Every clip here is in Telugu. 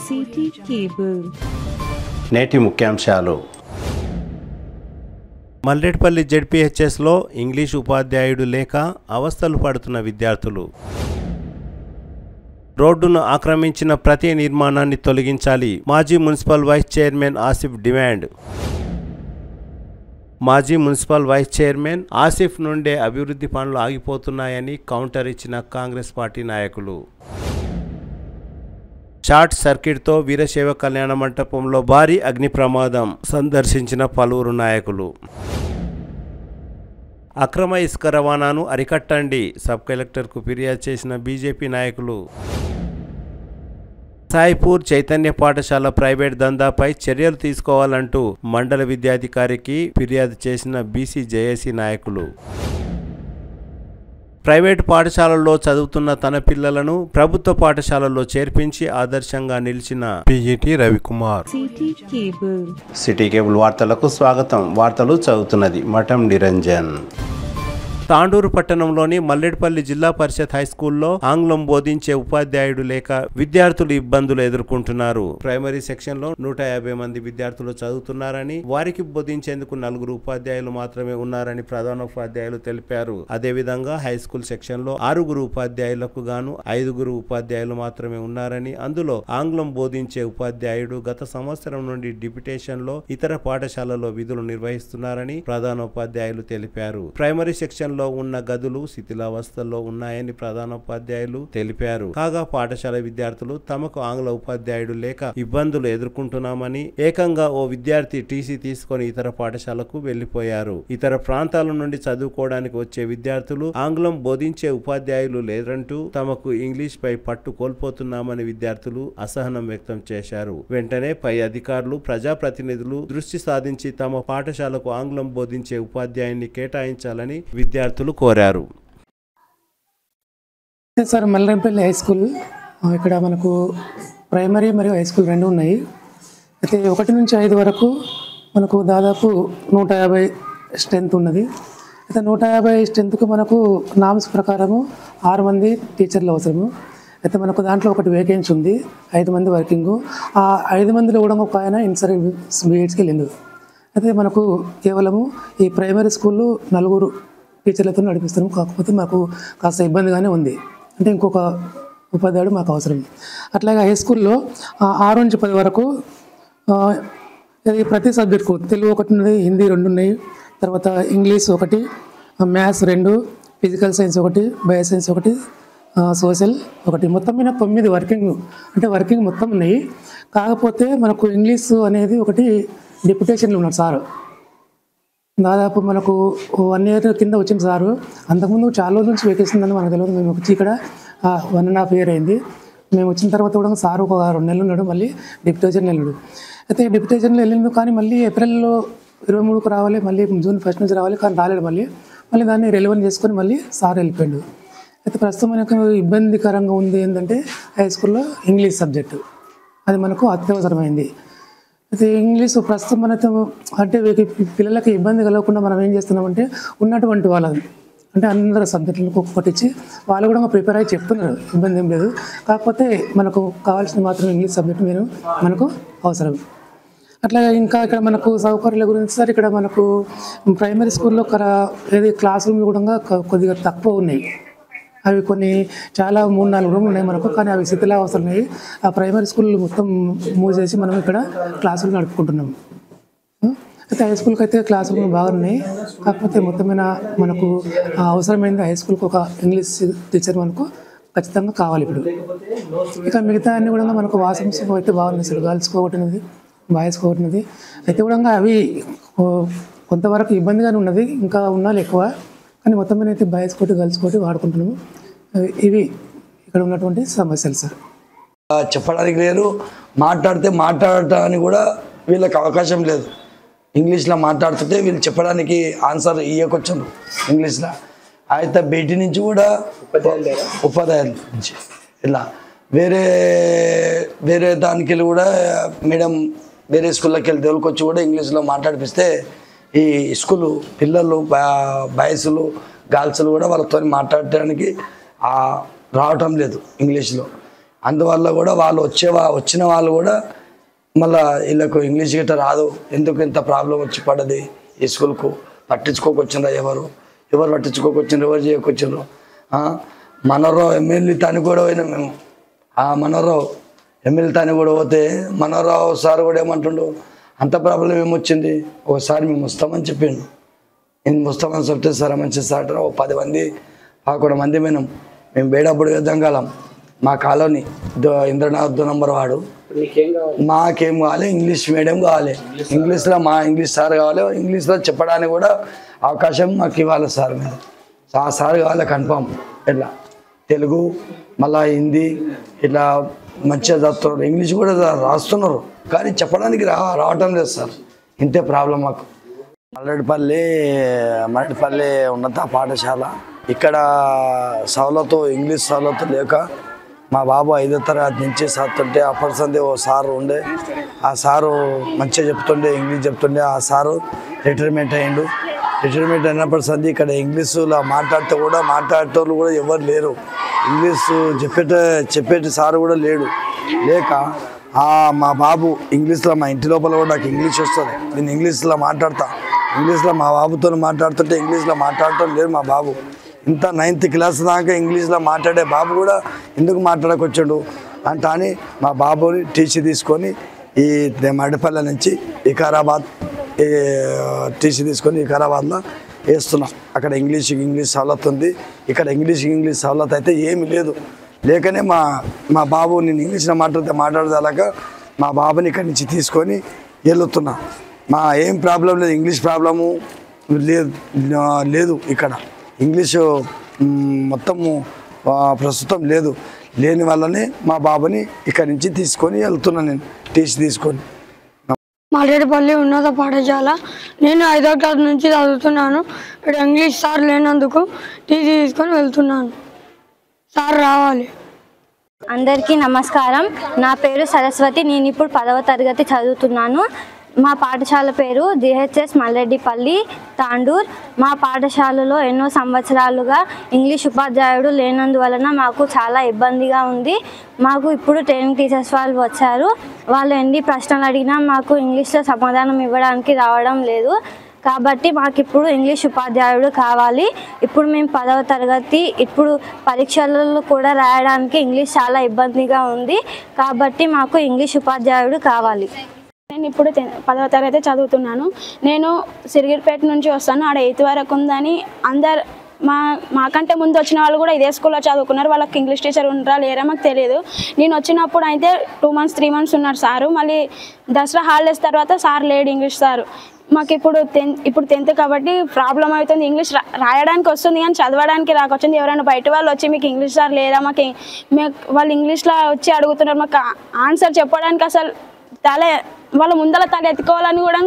City cable. నేటి ముఖ్యాంశాలు. మల్రెడ్డిపల్లి జెడ్పీహెచ్ఎస్లో ఇంగ్లీష్ ఉపాధ్యాయుడు లేక అవస్థలు పడుతున్న విద్యార్థులు. రోడ్డును ఆక్రమించిన ప్రతి నిర్మాణాన్ని తొలగించాలి. మాజీ municipal vice chairman Asif demand. మాజీ మున్సిపల్ వైస్ చైర్మన్ ఆసిఫ్ నుండే అభివృద్ధి పనులు ఆగిపోతున్నాయని కౌంటర్ ఇచ్చిన కాంగ్రెస్ పార్టీ నాయకులు. షార్ట్ సర్క్యూట్తో వీరశైవ కళ్యాణ మంటపంలో భారీ అగ్ని ప్రమాదం, సందర్శించిన పలువురు నాయకులు. అక్రమ ఇసుక రవాణాను అరికట్టండి, సబ్ కలెక్టర్కు ఫిర్యాదు చేసిన బీజేపీ నాయకులు. సాయిపూర్ చైతన్య పాఠశాల ప్రైవేట్ దందాపై చర్యలు తీసుకోవాలంటూ మండల విద్యాధికారికి ఫిర్యాదు చేసిన బీసీ జేఏసీ నాయకులు. ప్రైవేటు పాఠశాలల్లో చదువుతున్న తన పిల్లలను ప్రభుత్వ పాఠశాలల్లో చేర్పించి ఆదర్శంగా నిలిచిన పీజీటీ రవికుమార్. సిటీ కేబుల్ వార్తలకు స్వాగతం. వార్తలు చదువుతున్నది మఠం నిరంజన్. తాండూరు పట్టణంలోని మల్రెడ్డిపల్లి జిల్లా పరిషత్ హైస్కూల్లో ఆంగ్లం బోధించే ఉపాధ్యాయుడు లేక విద్యార్థులు ఇబ్బందులు ఎదుర్కొంటున్నారు. ప్రైమరీ సెక్షన్ లో 150 మంది విద్యార్థులు చదువుతున్నారని, వారికి బోధించేందుకు 4 ఉపాధ్యాయులు మాత్రమే ఉన్నారని ప్రధానోపాధ్యాయులు తెలిపారు. అదేవిధంగా హైస్కూల్ సెక్షన్ లో 6 ఉపాధ్యాయులకు గాను 5 ఉపాధ్యాయులు మాత్రమే ఉన్నారని, అందులో ఆంగ్లం బోధించే ఉపాధ్యాయుడు గత సంవత్సరం నుండి డిప్యుటేషన్ లో ఇతర పాఠశాలలో విధులు నిర్వహిస్తున్నారని ప్రధానోపాధ్యాయులు తెలిపారు. ప్రైమరీ సెక్షన్ లో ఉన్న గదులు శిథిలావస్థల్లో ఉన్నాయని ప్రధానోపాధ్యాయులు తెలిపారు. కాగా పాఠశాల విద్యార్థులు తమకు ఆంగ్ల ఉపాధ్యాయుడు లేక ఇబ్బందులు ఎదుర్కొంటున్నామని, ఏకంగా ఓ విద్యార్థి టీసీ తీసుకొని ఇతర పాఠశాలకు వెళ్లిపోయారు. ఇతర ప్రాంతాల నుండి చదువుకోవడానికి వచ్చే విద్యార్థులు ఆంగ్లం బోధించే ఉపాధ్యాయులు లేరంటూ తమకు ఇంగ్లీష్ పై పట్టు కోల్పోతున్నామని విద్యార్థులు అసహనం వ్యక్తం చేశారు. వెంటనే పై అధికారులు, ప్రజాప్రతినిధులు దృష్టి సాధించి తమ పాఠశాలకు ఆంగ్లం బోధించే ఉపాధ్యాయుని కేటాయించాలని విద్యార్థులు కోరారు. సార్, మల్రెడ్డిపల్లి హై స్కూల్ ఇక్కడ మనకు ప్రైమరీ మరియు హై స్కూల్ 2 ఉన్నాయి. అయితే 1 నుంచి 5 వరకు మనకు దాదాపు 150 స్ట్రెంత్ ఉన్నది. అయితే 150 స్ట్రెంత్కు మనకు నామ్స్ ప్రకారము 6 మంది టీచర్లు అవసరము. అయితే మనకు దాంట్లో 1 వేకెన్సీ ఉంది, 5 మంది వర్కింగ్. ఆ 5 మందిలో కూడా ఒక ఆయన ఇన్ సర్వీస్ బీఎడ్స్కి వెళ్ళిండు. అయితే మనకు కేవలము ఈ ప్రైమరీ స్కూల్లో 4 టీచర్లతో నడిపిస్తున్నాము. కాకపోతే మాకు కాస్త ఇబ్బందిగానే ఉంది, అంటే ఇంకొక ఉపాధ్యాయుడు మాకు అవసరం. అట్లాగే హై స్కూల్లో 6 నుంచి 10 వరకు ప్రతి సబ్జెక్టుకు తెలుగు 1 ఉన్నది, హిందీ 2 ఉన్నాయి, తర్వాత English 1, maths 2, physical science 1, bio science 1, social 1, మొత్తం మీద 9 వర్కింగ్, అంటే వర్కింగ్ మొత్తం ఉన్నాయి. కాకపోతే మనకు ఇంగ్లీష్ అనేది 1 డిప్యుటేషన్లో ఉన్నాడు సారు. దాదాపు మనకు 1 ఇయర్ కింద వచ్చింది సారు. అంతకుముందు చాలా రోజుల నుంచి వేకేసిందని మనకు తెలియదు. మేము వచ్చి ఇక్కడ 1.5 ఇయర్ అయింది. మేము వచ్చిన తర్వాత కూడా సారు ఒక 2 నెలలు ఉన్నాడు, మళ్ళీ డిప్యుటేషన్లో వెళ్ళాడు. అయితే డిప్యుటేషన్లో వెళ్ళిండు, కానీ మళ్ళీ ఏప్రిల్లో 23కు రావాలి, మళ్ళీ జూన్ 1 నుంచి రావాలి, కానీ రాలేడు. మళ్ళీ దాన్ని రెలెవెంట్ చేసుకొని మళ్ళీ సార్ వెళ్ళిపోయాడు. అయితే ప్రస్తుతం మనకు ఇబ్బందికరంగా ఉంది ఏంటంటే హై స్కూల్లో ఇంగ్లీష్ సబ్జెక్టు, అది మనకు అత్యవసరమైంది. అయితే ఇంగ్లీష్ ప్రస్తుతం మనతో అంటే పిల్లలకి ఇబ్బంది కలగకుండా మనం ఏం చేస్తున్నామంటే ఉన్నటువంటి వాళ్ళని, అంటే అందరు సబ్జెక్టులకు ఒక్కొక్కటి ఇచ్చి వాళ్ళు కూడా ప్రిపేర్ అయ్యి చెప్తున్నారు, ఇబ్బంది ఏం లేదు. కాకపోతే మనకు కావాల్సిన మాత్రం ఇంగ్లీష్ సబ్జెక్ట్ మనకు అవసరం. అట్లాగే ఇంకా ఇక్కడ మనకు సౌకర్యాల గురించి సార్, ఇక్కడ మనకు ప్రైమరీ స్కూల్లో క్లాస్ రూమ్లు కూడా కొద్దిగా తక్కువ ఉన్నాయి. అవి కొన్ని చాలా 3-4 రూమ్లు ఉన్నాయి మనకు, కానీ అవి శిథిలావస్థలు ఉన్నాయి. ఆ ప్రైమరీ స్కూల్ మొత్తం మూసేసి మనం ఇక్కడ క్లాసులు నడుపుకుంటున్నాం. అయితే హై స్కూల్కి అయితే క్లాస్ రూమ్లు బాగున్నాయి. కాకపోతే మొత్తమైన మనకు అవసరమైంది హై స్కూల్కి ఒక ఇంగ్లీష్ టీచర్ మనకు ఖచ్చితంగా కావాలి. ఇప్పుడు ఇక మిగతా అన్నీ కూడా మనకు వాష్రూమ్స్ అయితే బాగున్నాయి సార్, గర్ల్స్కి ఒకటినది, బాయ్స్కి ఒకటినది. అయితే కూడా అవి కొంతవరకు ఇబ్బందిగానే ఉన్నది, ఇంకా ఉండాలి ఎక్కువ, కానీ మొత్తం మీద అయితే బాయ్స్ కోటి గర్ల్స్ కోటి వాడుకుంటున్నాము. ఇవి ఇక్కడ ఉన్నటువంటి సమస్యలు సార్. చెప్పడానికి లేరు, మాట్లాడటానికి కూడా వీళ్ళకి అవకాశం లేదు. ఇంగ్లీష్లో మాట్లాడుతుంటే వీళ్ళు చెప్పడానికి ఆన్సర్ ఇవ్వకొచ్చారు ఇంగ్లీష్లో. అయితే బయటి నుంచి కూడా ఉపాధ్యాయుల నుంచి ఇలా వేరే దానికి వెళ్ళి కూడా మేడం వేరే స్కూల్లోకి వెళ్ళి తోలుకొచ్చి కూడా ఇంగ్లీష్లో మాట్లాడిపిస్తే ఈ స్కూలు పిల్లలు బాయ్స్లు గర్ల్స్లు కూడా వాళ్ళతో మాట్లాడటానికి రావటం లేదు ఇంగ్లీష్లో. అందువల్ల కూడా వాళ్ళు వచ్చిన వాళ్ళు కూడా మళ్ళీ వీళ్ళకు ఇంగ్లీష్ గిట్ట రాదు, ఎందుకు ఇంత ప్రాబ్లం వచ్చి పడ్డది ఈ స్కూల్కు, పట్టించుకోకొచ్చిండ్రా ఎవరు పట్టించుకోకొచ్చిండ్రు, ఎవరు చేయకొచ్చిండ్రు. మనోరావు ఎమ్మెల్యే తాని కూడా పోయినాం మేము. ఆ మనోరావు ఎమ్మెల్యే తాని కూడా పోతే మనోరావు సార్ కూడా ఏమంటుండు, అంత ప్రాబ్లం ఏమొచ్చింది, ఒకసారి మేము వస్తామని చెప్పిండు. నేను వస్తామని చెప్తే సరే మంచి సార్ 10 మంది 11 మంది మేము బేడప్పుడు యుద్ధంగాలం మా కాలనీ ఇంద్రనాథ్ 2 నంబర్ వాడు. మాకేం కావాలి, ఇంగ్లీష్ మీడియం కావాలి, ఇంగ్లీష్లో ఇంగ్లీష్ సార్ కావాలి, ఇంగ్లీష్లో చెప్పడానికి కూడా అవకాశం మాకు ఇవ్వాలి సార్. మీద ఆ సార్ కావాలి కన్ఫామ్. ఇట్లా తెలుగు మళ్ళీ హిందీ ఇట్లా మంచిగా చదువుతున్నారు, ఇంగ్లీష్ కూడా రాస్తున్నారు, కానీ చెప్పడానికి రావటం లేదు సార్. ఇంతే ప్రాబ్లం మాకు. మరడిపల్లి ఉన్నత పాఠశాల, ఇక్కడ ఇంగ్లీష్ సవలతు లేక మా బాబు 5వ తరగతి నుంచి చదువుతుంటే అప్పటిసంది ఓ సారు ఉండే, ఆ సారు మంచిగా చెప్తుండే, ఇంగ్లీష్ చెప్తుండే. ఆ సారు రిటైర్మెంట్ అయ్యిండు. రిటైర్మెంట్ అయినప్పటిసంది ఇక్కడ ఇంగ్లీషులో మాట్లాడేటోళ్ళు కూడా ఎవరు లేరు, ఇంగ్లీషు చెప్పేటి సారు కూడా లేక మా బాబు ఇంగ్లీష్లో, మా ఇంటి లోపల కూడా నాకు ఇంగ్లీష్ వస్తుంది, నేను ఇంగ్లీష్లో మాట్లాడతా, ఇంగ్లీష్లో మా బాబుతో మాట్లాడుతుంటే ఇంగ్లీష్లో మాట్లాడటం లేదు మా బాబు. ఇంత 9th క్లాస్ దాకా ఇంగ్లీష్లో మాట్లాడే బాబు కూడా ఎందుకు మాట్లాడకొచ్చాడు అని మా బాబుని టీసీ తీసుకొని ఈ మడిపల్లె నుంచి వికారాబాద్ టీసీ తీసుకొని వికారాబాద్లో వేస్తున్నాం. అక్కడ ఇంగ్లీష్ సవలత్ ఉంది, ఇక్కడ ఇంగ్లీష్ సవలత్ అయితే ఏమీ లేకనే మా బాబు నేను ఇంగ్లీష్లో మాట్లాడదాక మా బాబుని ఇక్కడి నుంచి తీసుకొని వెళ్తున్నా. ఏం ప్రాబ్లం లేదు, ఇంగ్లీష్ ప్రాబ్లము లేదు ఇక్కడ. ఇంగ్లీషు మొత్తము ప్రస్తుతం లేని వల్లనే మా బాబుని ఇక్కడి నుంచి తీసుకొని వెళ్తున్నా నేను టీసీ తీసుకొని. మల్లేడుపల్లి ఉన్నత పాఠశాల, నేను 5వ క్లాస్ నుంచి చదువుతున్నాను. ఇక్కడ ఇంగ్లీష్ సార్ లేనందుకు టీసీ తీసుకొని వెళ్తున్నాను, సార్ రావాలి. అందరికీ నమస్కారం. నా పేరు సరస్వతి. నేను ఇప్పుడు 10వ తరగతి చదువుతున్నాను. మా పాఠశాల పేరు జిహెచ్ఎస్ మల్లెడ్డిపల్లి తాండూర్. మా పాఠశాలలో ఎన్నో సంవత్సరాలుగా ఇంగ్లీష్ ఉపాధ్యాయుడు లేనందువలన మాకు చాలా ఇబ్బందిగా ఉంది. మాకు ఇప్పుడు ట్రైనింగ్ టీచర్స్ వాళ్ళు వచ్చారు. వాళ్ళు ఎన్ని ప్రశ్నలు అడిగినా మాకు ఇంగ్లీష్లో సమాధానం ఇవ్వడానికి రావడం లేదు. కాబట్టి మాకు ఇప్పుడు ఇంగ్లీష్ ఉపాధ్యాయుడు కావాలి. ఇప్పుడు మేము 10వ తరగతి, ఇప్పుడు పరీక్షలలో కూడా రాయడానికి ఇంగ్లీష్ చాలా ఇబ్బందిగా ఉంది. కాబట్టి మాకు ఇంగ్లీష్ ఉపాధ్యాయుడు కావాలి. నేను ఇప్పుడు 10వ తరగతి చదువుతున్నాను. నేను సిరిగిరిపేట నుంచి వస్తాను. ఆడ 8th వరకు ఉందని అందరు మాకంటే ముందు వచ్చిన వాళ్ళు కూడా ఇదే స్కూల్లో చదువుకున్నారు. వాళ్ళకి ఇంగ్లీష్ టీచర్ ఉండరా లేరా మాకు తెలియదు. నేను వచ్చినప్పుడు అయితే 2 months 3 months ఉన్నారు సారు. మళ్ళీ దసరా హాలిడేస్ తర్వాత సార్ లేడు ఇంగ్లీష్ సారు. మాకు ఇప్పుడు 10th కాబట్టి ప్రాబ్లం అవుతుంది. ఇంగ్లీష్ రాయడానికి వస్తుంది కానీ చదవడానికి రాకొచ్చింది. ఎవరైనా బయట వాళ్ళు వచ్చి మీకు ఇంగ్లీష్ సార్ లేరా, వాళ్ళు ఇంగ్లీష్లో వచ్చి అడుగుతున్నారు. మాకు ఆన్సర్ చెప్పడానికి అసలు వాళ్ళ ముందర తల ఎత్తుకోవాలని కూడా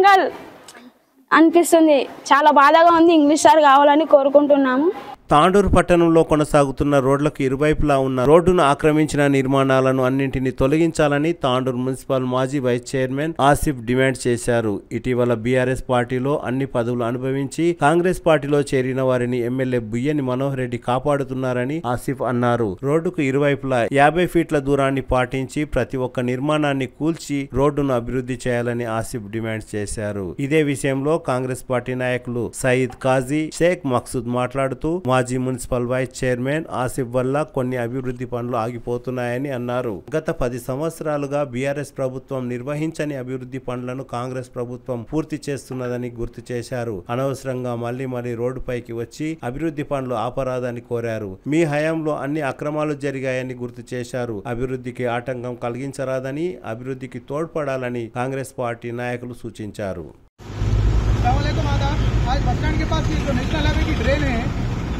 అనిపిస్తుంది. చాలా బాధగా ఉంది. ఇంగ్లీష్ సార్ కావాలని కోరుకుంటున్నాము. తాండూరు పట్టణంలో కొనసాగుతున్న రోడ్లకు ఇరువైపులా ఉన్న రోడ్డును ఆక్రమించిన నిర్మాణాలను అన్నింటినీ తొలగించాలని తాండూరు మున్సిపల్ మాజీ వైస్ చైర్మన్ ఆసిఫ్ డిమాండ్ చేశారు. ఇటీవల బీఆర్ఎస్ పార్టీలో అన్ని పదవులు అనుభవించి కాంగ్రెస్ పార్టీలో చేరిన వారిని ఎమ్మెల్యే బుయ్యని మనోహర్ రెడ్డి కాపాడుతున్నారని ఆసిఫ్ అన్నారు. రోడ్డుకు ఇరువైపులా 50 ఫీట్ల దూరాన్ని పాటించి ప్రతి ఒక్క నిర్మాణాన్ని కూల్చి రోడ్డును అభివృద్ధి చేయాలని ఆసిఫ్ డిమాండ్ చేశారు. ఇదే విషయంలో కాంగ్రెస్ పార్టీ నాయకులు సయీద్ కాజీ, షేక్ మక్సూద్ మాట్లాడుతూ మాజీ మున్సిపల్ వైస్ చైర్మన్ ఆసిఫ్ వల్ల కొన్ని అభివృద్ధి పనులు ఆగిపోతున్నాయని అన్నారు. గత 10 సంవత్సరాలుగా బీఆర్ఎస్ ప్రభుత్వం నిర్వహించని అభివృద్ధి పనులను కాంగ్రెస్ ప్రభుత్వం పూర్తి చేస్తున్నదని గుర్తు చేశారు. అనవసరంగా మళ్లీ రోడ్డుపైకి వచ్చి అభివృద్ధి పనులు ఆపరాదని కోరారు. మీ హయాంలో అన్ని అక్రమాలు జరిగాయని గుర్తు చేశారు. అభివృద్ధికి ఆటంకం కలిగించరాదని, అభివృద్ధికి తోడ్పడాలని కాంగ్రెస్ పార్టీ నాయకులు సూచించారు.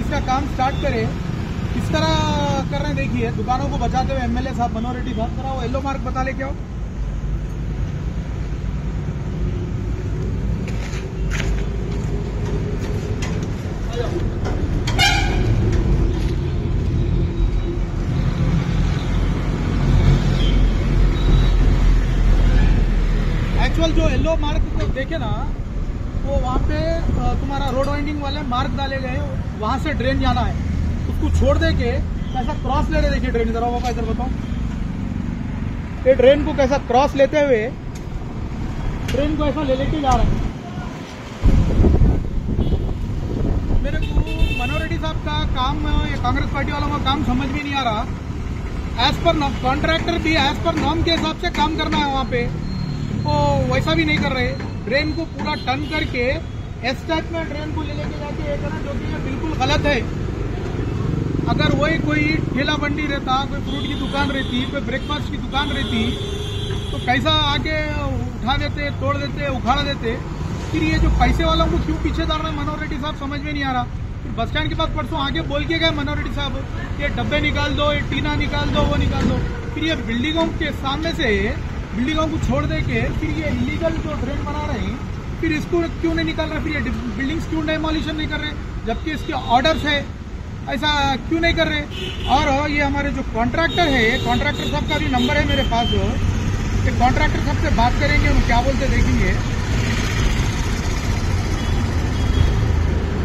इसका काम स्टार्ट करें, किस तरह कर रहे हैं देखिए. दुकानों को बचाते हुए एमएलए साहब मनोहर रेड्डी साहब करा वो येलो मार्क बता ले क्या हो. एक्चुअल जो येलो मार्क को देखे ना, वो वहाँ पे तुम्हारा रोड वाइंडिंग वाले मार्क डाले गए, वहाँ से ड्रेन जाना है, उसको छोड़ दे के ऐसा क्रॉस ले रहे. देखिए ड्रेन, इधर आओ पापा, इधर बताओ, ये ट्रेन को कैसा क्रॉस लेते हुए ट्रेन को ऐसा ले लेके जा रहे हैं। मेरे को मनोहर रेड्डी साहब का काम, ये कांग्रेस पार्टी वालों का काम समझ में नहीं आ रहा। एज पर कॉन्ट्रैक्टर भी एज पर नॉर्म के हिसाब से काम करना है वहाँ पे, वो वैसा भी नहीं कर रहे। ट्रेन को पूरा टर्न करके एस टाइप में ट्रेन को ले लेके जाके ये करना, जो कि ये बिल्कुल गलत है। अगर वही कोई ठेला बंडी रहता, कोई फ्रूट की दुकान रहती, कोई ब्रेकफास्ट की दुकान रहती, तो कैसा आगे उठा देते, तोड़ देते, उखाड़ देते। फिर ये जो पैसे वालों को क्यों पीछे डाल रहे हैं मनोहर रेड्डी साहब, समझ में नहीं आ रहा। फिर बस स्टैंड के पास परसों आगे बोल के गए मनोहर रेड्डी साहब, ये डब्बे निकाल दो, ये टीना निकाल दो, वो निकाल दो। फिर ये बिल्डिंगों के सामने से बिल्डिंगों को छोड़ दे के फिर ये इलीगल जो ट्रेन बना रहे हैं, फिर इसको क्यों नहीं निकाल रहे, फिर ये बिल्डिंग्स क्यों डेमोलिशन नहीं कर रहे, जबकि इसके ऑर्डर्स है, ऐसा क्यों नहीं कर रहे। और ये हमारे जो कॉन्ट्रैक्टर है, कॉन्ट्रैक्टर साहब का भी नंबर है मेरे पास, ये कॉन्ट्रैक्टर साहब से बात करेंगे, हम क्या बोलते देखेंगे।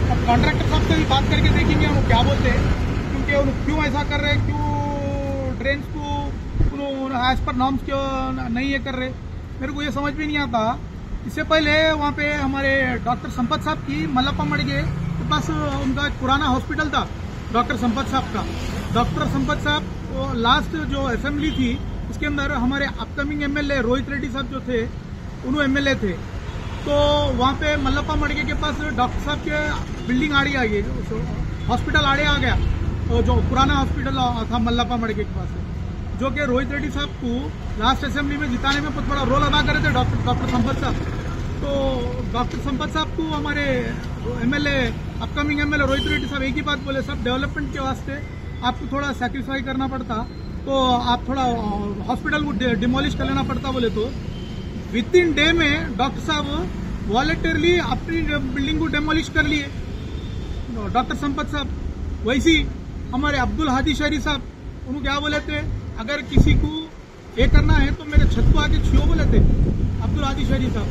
अब कॉन्ट्रैक्टर साहब से भी बात करके देखेंगे हम क्या बोलते हैं, क्योंकि उन्होंने क्यों ऐसा कर रहे हैं, क्यों ट्रेन को एज पर नॉर्म्स क्यों नहीं ये कर रहे, मेरे को ये समझ में नहीं आता। इससे पहले वहाँ पे हमारे डॉक्टर संपत साहब की मल्लप्पा मड़गे के पास उनका एक पुराना हॉस्पिटल था डॉक्टर संपत साहब का। डॉक्टर संपत साहब लास्ट जो असेंबली थी उसके अंदर हमारे अपकमिंग एमएलए रोहित रेड्डी साहब जो थे, उन्होंने एमएलए थे, तो वहाँ पे मल्लप्पा मड़गे के पास डॉक्टर साहब के बिल्डिंग आड़ी आ गई, हॉस्पिटल आड़े आ गया, तो जो पुराना हॉस्पिटल था मल्लप्पा मड़गे के पास, जो कि रोहित रेड्डी साहब को लास्ट असेंबली में जिताने में बहुत बड़ा रोल अदा कर रहे थे डॉक्टर संपत साहब। तो डॉक्टर संपत साहब को हमारे MLA upcoming MLA Rohit Reddy साहब एक ही बात बोले, सब डेवलपमेंट के वास्ते आपको थोड़ा सैक्रिफाई करना पड़ता, तो आप थोड़ा हॉस्पिटल को डिमोलिश कर लेना पड़ता बोले। तो विद इन डे में डॉक्टर साहब वॉलंटरली अपनी बिल्डिंग को डेमोलिश कर लिए डॉक्टर संपत साहब। वैसे हमारे अब्दुल हादी शहरी साहब, उन्होंने क्या बोले थे, अगर किसी को ये करना है तो मेरे छत को आके छुओ बोले थे अब्दुल हादी शहरी साहब।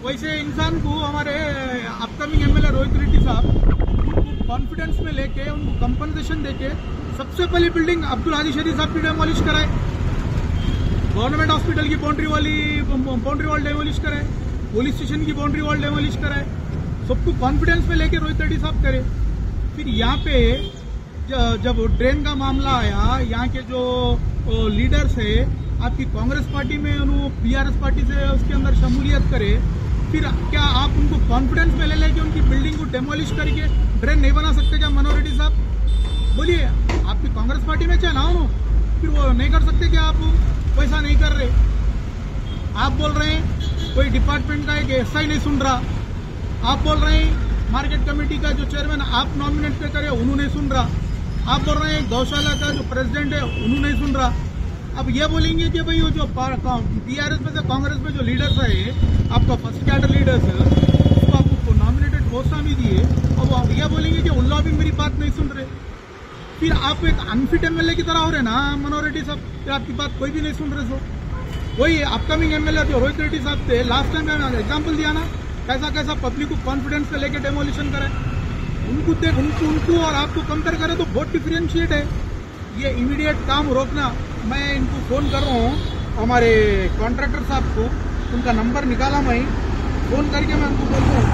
वैसे इंसान को हमारे अपकमिंग एमएलए रोहित रेड्डी साहब उनको कॉन्फिडेंस में लेके, उनको कंपनसेशन देके सबसे पहले बिल्डिंग अब्दुल हादी शहरी साहब की डेमोलिश कराए, गवर्नमेंट हॉस्पिटल की बाउंड्री वॉल डेमोलिश कराए, पुलिस स्टेशन की बाउंड्री वॉल डेमोलिश कराए, सबको कॉन्फिडेंस में लेके रोहित रेड्डी साहब करे। फिर यहाँ पे जब ट्रेन का मामला आया, यहाँ के जो लीडर्स है आपकी कांग्रेस पार्टी में, उन्होंने बीआरएस पार्टी से उसके अंदर शमूलियत करे, फिर क्या आप उनको कॉन्फिडेंस में ले लेके उनकी बिल्डिंग को डेमोलिश करके ट्रेन नहीं बना सकते क्या मनोहर रेड्डी साहब? बोलिए, आपकी कांग्रेस पार्टी में चाहे ना हो, फिर वो नहीं कर सकते क्या? आप वैसा नहीं कर रहे। आप बोल रहे हैं कोई डिपार्टमेंट का एक एसआई नहीं सुन रहा, आप बोल रहे हैं मार्केट कमेटी का जो चेयरमैन आप नॉमिनेट पे करे उन्होंने नहीं सुन रहा, आप बोल रहे हैं गौशाला का जो प्रेसिडेंट है उन्होंने नहीं सुन रहा। अब ये बोलेंगे कि भाई वो जो बीआरएस में से कांग्रेस में जो लीडर्स है, आपका फर्स्ट कैडर लीडर्स है, उसको आपको नॉमिनेटेड पोस्ट भी दिए, और आप ये बोलेंगे कि उन लोग भी मेरी बात नहीं सुन रहे। फिर आप एक अनफिट एमएलए की तरह हो रहे ना मनोहर रेड्डी साहब, फिर आपकी बात कोई भी नहीं सुन रहे। सो वही अपकमिंग एमएलए जो रोहित रेड्डी साहब थे, लास्ट टाइम मैंने एग्जाम्पल दिया ना, कैसा कैसा पब्लिक को कॉन्फिडेंस में लेके डेमोलिशन करे, उनको और आपको कंपेयर करें तो बहुत डिफरेंशिएट है। ये इमीडिएट काम रोकना। मैं इनको फ़ोन कर रहा हूँ, हमारे कॉन्ट्रैक्टर साहब को, उनका नंबर निकाला मैं, फ़ोन करके मैं उनको बोल रहा हूँ,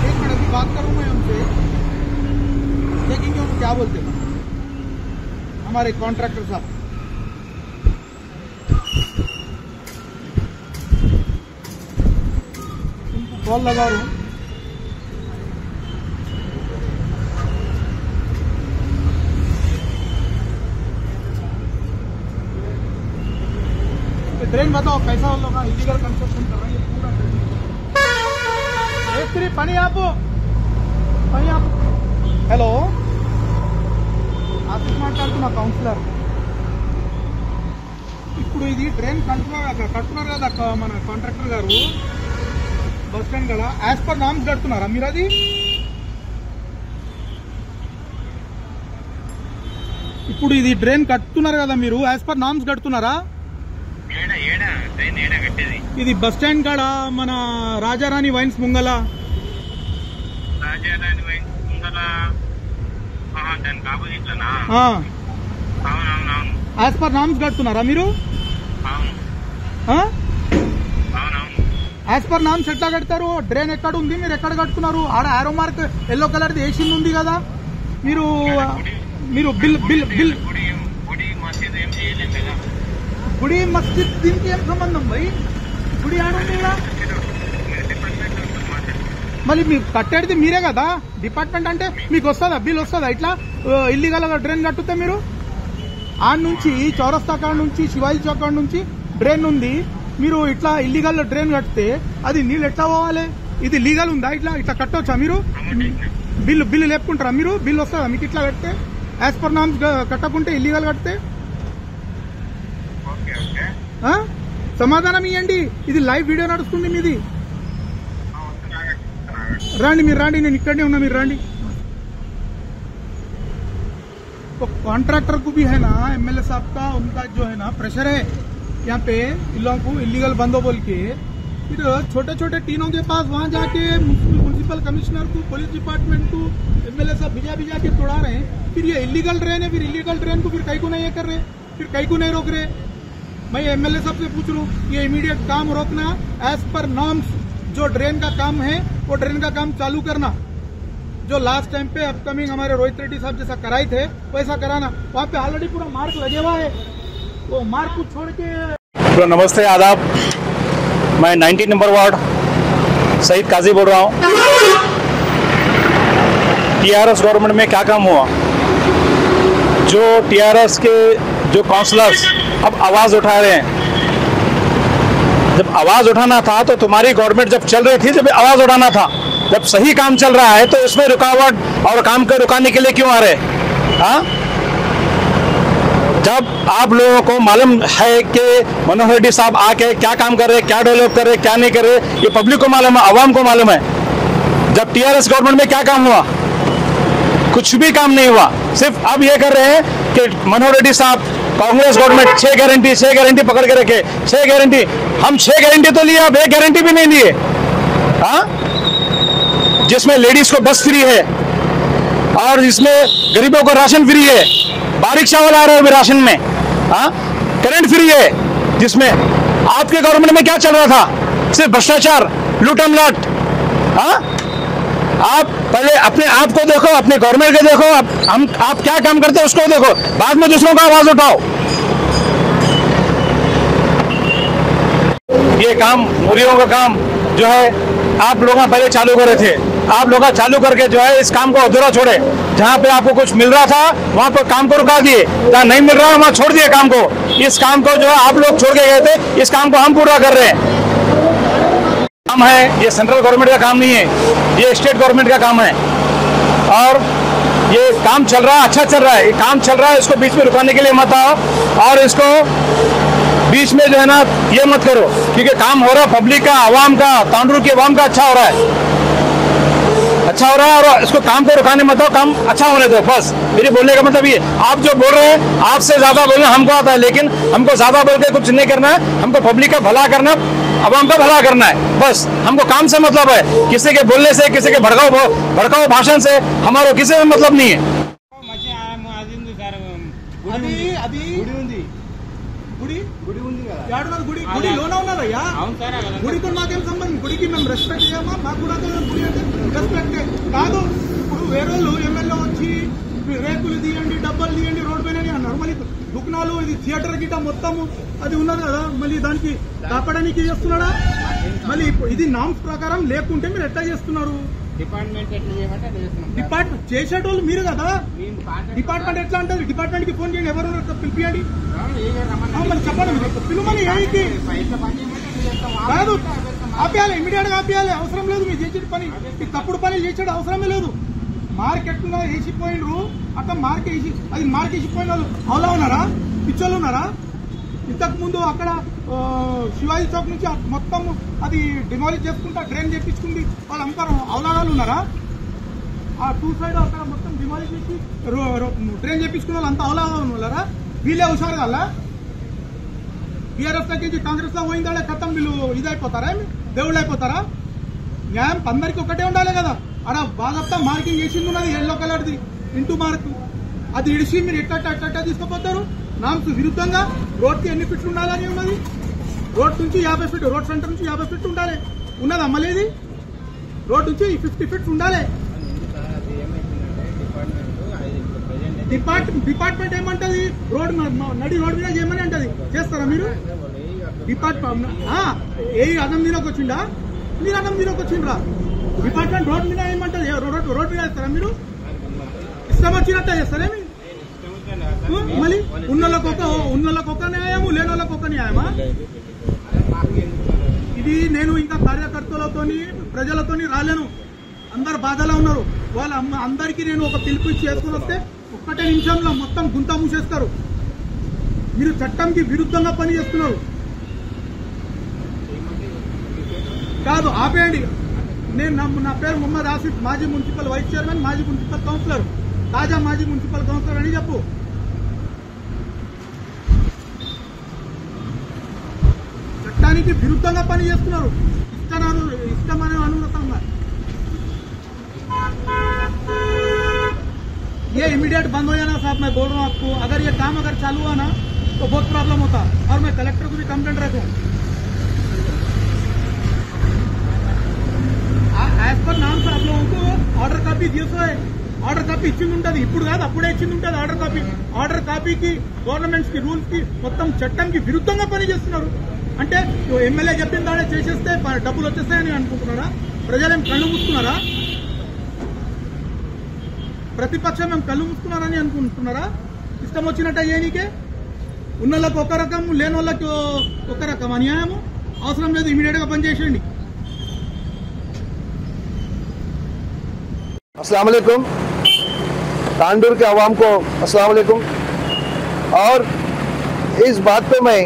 एक मिनट अभी बात करूँ मैं उनसे, देखेंगे उनको क्या बोलते हैं हमारे कॉन्ट्रैक्टर साहब। उनको कॉल लगा रहा हूँ। ट्रेन बताओ कैसा हो लोग इलीगल कंस्ट्रक्शन कर रहे हैं पूरा ट्रेन। पानी आप हेलो ఆఫీస్ మాట్లాడుతున్నా కౌన్సిలర్. ఇప్పుడు ఇది ట్రైన్ కడుతున్నారు కదా మన కాంట్రాక్టర్ గారు బస్ స్టాండ్ కదా, యాజ్ పర్ నామ్స్ కడుతున్నారా మీరు? అది ఇప్పుడు ఇది డ్రైన్ కట్టుతున్నారు కదా మీరు, యాజ్ పర్ నామ్స్ కడుతున్నారా? ఇది బస్ స్టాండ్ కాడ మన రాజారాణి వైన్స్ ముంగల యాజ్ పర్ నామ్స్ కడుతున్నారా మీరు? యాజ్ పర్ నామ్స్ ఎట్లా కడతారు? డ్రైన్ ఎక్కడ ఉంది, మీరు ఎక్కడ కట్టుకున్నారు? ఆడ ఆరో మార్క్ ఎల్లో కలర్ వేసింది ఉంది కదా, మీరు మీరు బిల్ బిల్ బిల్ గుడి మస్జిద్ దీనికి ఏం సంబంధం భయ్? గుడి ఆడుంది కదా, మళ్ళీ మీరు కట్టేది మీరే కదా, డిపార్ట్మెంట్ అంటే మీకు వస్తుందా బిల్ వస్తుందా? ఇట్లా ఇల్లీగల్ గా డ్రైన్ కట్టుతే మీరు ఆడ నుంచి చౌరస్తా కాడ నుంచి శివాజీ చౌక్ కాడ నుంచి డ్రైన్ ఉంది, మీరు ఇట్లా ఇల్లీగల్ డ్రైన్ కడితే అది నీళ్ళు ఎట్లా పోవాలి? ఇది లీగల్ ఉందా? ఇట్లా ఇట్లా కట్టవచ్చా మీరు? బిల్లు లేపుకుంటారా మీరు? బిల్ వస్తుందా మీకు ఇట్లా కడితే? యాజ్ పర్ నామ్స్ కట్టకుంటే ఇల్లీగల్ కడితే సమాధానం ఇవ్వండి. ఇది లైవ్ వీడియో నడుస్తుంది మీది. రాండి మీరు రాండి, నేను ఇక్కడనే ఉన్నా, మీరు రాండి. तो कॉन्ट्रैक्टर को भी है ना, एमएलए साहब का उनका जो है ना प्रेशर है यहाँ पे इन लोगों को इलीगल बंदो बोल के, फिर छोटे छोटे टीनों के पास वहाँ जाके म्यूनिसिपल कमिश्नर को, पुलिस डिपार्टमेंट को, एमएलए साहब भिजा के तोड़ा रहे हैं. फिर ये इलीगल ड्रेन है, फिर इलीगल ड्रेन को फिर कहीं को नहीं ये कर रहे, फिर कहीं को नहीं रोक रहे. मैं एमएलए साहब से पूछ लूँ, ये इमीडिएट काम रोकना, एज पर नॉर्म्स जो ड्रेन का काम है वो ड्रेन का काम चालू करना. जो लास्ट टाइम पे अपकमिंग हमारे रोहित रेड्डी साहब जैसा कराए थे वैसा कराना. वहाँ पे ऑलरेडी पूरा मार्क लगे हुआ है, वो मार्क को छोड़ के. नमस्ते, आदाब. मैं 19 नंबर वार्ड सईद काजी बोल रहा हूँ. टीआरएस गवर्नमेंट में क्या काम हुआ? जो टीआरएस के जो काउंसलर्स अब आवाज़ उठा रहे हैं, जब आवाज़ उठाना था तो तुम्हारी गवर्नमेंट जब चल रही थी, जब आवाज़ उठाना था, जब सही काम चल रहा है तो इसमें रुकावट और काम को रुकाने के लिए क्यों आ रहे? हाँ, जब आप लोगों को मालूम है कि मनोहर रेड्डी साहब आके क्या काम कर रहे, क्या डेवलप कर रहे, क्या नहीं कर रहे, ये पब्लिक को मालूम है, आवाम को मालूम है. जब टीआरएस गवर्नमेंट में क्या काम हुआ? कुछ भी काम नहीं हुआ. सिर्फ अब ये कर रहे हैं कि मनोहर रेड्डी साहब, कांग्रेस गवर्नमेंट 6 गारंटी पकड़ के रखे. 6 गारंटी, हम 6 गारंटी तो लिए, अब 1 गारंटी भी नहीं दिए. हाँ, जिसमें लेडीज को बस फ्री है और जिसमें गरीबों को राशन फ्री है, बारीक चावल आ रहा है अभी राशन में. हाँ, करंट फ्री है. जिसमें आपके गवर्नमेंट में क्या चल रहा था? सिर्फ भ्रष्टाचार, लूटम लाट. हाँ, आप पहले अपने आप को देखो, अपने गवर्नमेंट को देखो, आप क्या काम करते हो उसको देखो, बाद में दूसरों का आवाज उठाओ. ये काम मुरियों का काम जो है आप लोग पहले चालू करे थे, आप लोग चालू करके जो है इस काम को अधूरा छोड़े. जहाँ पे आपको कुछ मिल रहा था वहाँ पर काम को रुका दिए, जहाँ नहीं मिल रहा है वहाँ छोड़ दिए काम को. इस काम को जो है आप लोग छोड़ के गए थे, इस काम को हम पूरा कर रहे हैं. काम है, ये सेंट्रल गवर्नमेंट का काम नहीं है, ये स्टेट गवर्नमेंट का काम है. और ये काम चल रहा है, अच्छा चल रहा है, ये काम चल रहा है, इसको बीच में रुकाने के लिए मत आओ और इसको बीच में जो है ना ये मत करो, क्योंकि काम हो रहा है पब्लिक का, आवाम का, तांडूर की आवाम का अच्छा हो रहा है, अच्छा हो रहा है. और इसको काम को रुकाने मत दो, काम अच्छा होने दो. बस मेरे बोलने का मतलब ये. आप जो बोल रहे हैं, आपसे ज्यादा बोलना हमको आता है, लेकिन हमको ज्यादा बोल के कुछ नहीं करना है. हमको पब्लिक का भला करना, आवाम का भला करना है. बस हमको काम से मतलब है. किसी के बोलने से, किसी के भड़काऊ भाषण से हमारा किसी से मतलब नहीं है. గుడి లోన ఉన్నదయ్యా, గుడితో మాకేం సంబంధం? గుడికి మేము రెస్పెక్ట్ చేయమా? మాకు కూడా గుడి అంటే రెస్పెక్ట్ కాదు. ఇప్పుడు వేరే వాళ్ళు ఎమ్మెల్యే వచ్చి రేకులు తీయండి, డబ్బాలు తీయండి, రోడ్డు పైన అన్నారు. మళ్ళీ దుకాణాలు, ఇది థియేటర్ గిట్ట మొత్తము అది ఉన్నది కదా, మళ్ళీ దానికి కాపాడడానికి చేస్తున్నాడా? మళ్ళీ ఇది నామ్స్ ప్రకారం లేకుంటే మీరు ఎట్లా చేస్తున్నారు? డిపార్ట్మెంట్ చేసేటోళ్ళు మీరు కదా. డిపార్ట్మెంట్ ఎట్లా అంటారు? డిపార్ట్మెంట్ కి ఫోన్ చేయండి, ఎవరు పిలిపియండి, మరి చెప్పండి, పిలుమని ఏకి కాదు. ఆపేయాలి, ఇమీడియట్ గా ఆపేయాలి. అవసరం లేదు మీరు చేసే పని, మీకు తప్పుడు పని చేసేది అవసరమే లేదు. మార్కెట్ వేసిపోయినరు అట్లా వేసి, అది వేసిపోయిన వాళ్ళు అవులా ఉన్నారా? పిచ్చోళ్ళు ఉన్నారా? ఇంతకు ముందు అక్కడ శివాజీ చౌక్ నుంచి మొత్తం అది డిమాలిష్ చేసుకుంటా డ్రైన్ చేపించుకుంది వాళ్ళు అమ్ముతారు. అవలాగాలు ఉన్నారా? ఆ 2 సైడ్ అక్కడ మొత్తం డిమాలిష్ చేసి డ్రైన్ చేపించుకున్న వాళ్ళు అంతా అవలాగా ఉన్నారా? వీళ్ళే హుషారు కదా. బీఆర్ఎస్ తగ్గించి కాంగ్రెస్ లో పోయిందా ఖతం, వీళ్ళు ఇదైపోతారా? దేవుళ్ళు అయిపోతారా? న్యాయం అందరికి ఒకటే ఉండాలి కదా. అక్కడ బాగా మార్కింగ్ చేసింది ఉన్నది, ఎల్లో కలర్ది ఇంటూ మార్క్. అది ఇడిచి మీరు ఎట్లా తీసుకుపోతారు? నామ్స్ విరుద్ధంగా రోడ్కి ఎన్ని ఫీట్లు ఉండాలని ఉన్నది? రోడ్ నుంచి 50 ఫీట్, రోడ్ సెంటర్ నుంచి 50 ఫీట్ ఉండాలి. ఉన్నది అమ్మలేది? రోడ్ నుంచి 50 ఫీట్స్ ఉండాలి. డిపార్ట్మెంట్ ఏమంటది? రోడ్ నడి రోడ్ మీద చేయమని అంటది. చేస్తారా మీరు? డిపార్ట్మెంట్ ఏ అన్నం మీదకి వచ్చిండా? మీరు అన్నం మీదకి వచ్చిండ్రా? డిపార్ట్మెంట్ రోడ్ మీద ఏమంటది? రోడ్ మీద వేస్తారా మీరు? ఇష్టం వచ్చినట్టే చేస్తారేమి? మళ్ళీ ఉన్నోళ్ళకు ఒక న్యాయము, లేనోళ్ళకు ఒక న్యాయమా? ఇది నేను ఇంకా కార్యకర్తలతోని ప్రజలతోని రాలేను. అందరు బాధలో ఉన్నారు. వాళ్ళ అందరికీ నేను ఒక పిలుపు ఇచ్చి చేసుకుని వస్తే ఒక్కటే నిమిషంలో మొత్తం గుంత మూసేస్తారు. మీరు చట్టంకి విరుద్ధంగా పని చేస్తున్నారు. కాదు, ఆపేయండి. నా పేరు మొహమ్మద్ ఆసిఫ్, మాజీ మున్సిపల్ వైస్ చైర్మన్, మాజీ మున్సిపల్ కౌన్సిలర్, తాజా మాజీ మున్సిపల్ కౌన్సిలర్ అని చెప్పు. చట్టానికి విరుద్ధంగా పని చేస్తున్నారు. ఇష్టమనే అనుమతంగా. ये इमीडिएट बंद हो जाना साहब, मैं बोल रहा हूँ आपको. अगर ये काम अगर चालू हुआ ना तो बहुत प्रॉब्लम होता, और मैं कलेक्टर को भी कंप्लेंट रखूँ. యాజ్ పర్ నామ్స్ आप लोगों को ఆర్డర్ కాపీ తీసుకోవాలి. ఆర్డర్ కాపీ ఇచ్చింది ఉంటుంది, ఇప్పుడు కాదు అప్పుడే ఇచ్చింది ఉంటుంది ఆర్డర్ కాపీ. ఆర్డర్ కాపీకి గవర్నమెంట్స్ కి రూల్స్ కి మొత్తం చట్టంకి విరుద్ధంగా పని చేస్తున్నారు. అంటే ఎమ్మెల్యే చెప్పిన దాడే చేసేస్తే డబ్బులు వచ్చేస్తాయని అనుకుంటున్నారా? ప్రజలేం కళ్ళు మూసుకున్నారా? ప్రతిపక్షం మేము కళ్ళు మూసుకున్నారని అనుకుంటున్నారా? ఇష్టం వచ్చినట్టు అయ్యేనికే ఉన్నోళ్ళకి ఒక రకం, లేని వాళ్ళకి ఒక రకం అన్యాయము. అవసరం లేదు, ఇమీడియట్ గా పనిచేసేయండి. अस्सलाम वालेकुम, तांडूर के अवाम को अस्सलाम वालेकुम. और इस बात पे मैं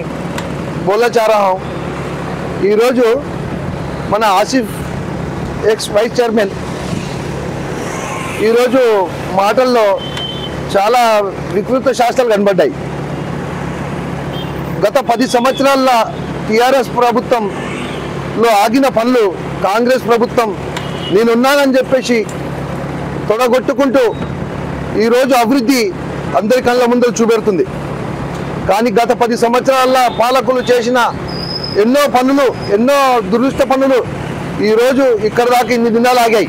बोलना चाह रहा हूँ, ఈరోజు మన ఆసిఫ్ ఎక్స్ వైస్ చైర్మన్ ఈరోజు మాటల్లో చాలా వికృత శాస్త్రాలు కనబడ్డాయి. గత 10 సంవత్సరాల టీఆర్ఎస్ ప్రభుత్వంలో ఆగిన పనులు కాంగ్రెస్ ప్రభుత్వం నేనున్నానని చెప్పేసి తొడగొట్టుకుంటూ ఈరోజు అభివృద్ధి అందరి కళ్ళ ముందు చూపెడుతుంది. కానీ గత 10 సంవత్సరాల పాలకులు చేసిన ఎన్నో పనులు, ఎన్నో దురదృష్ట పనులు ఈరోజు ఇక్కడ దాకా ఇన్ని దినాలు ఆగాయి.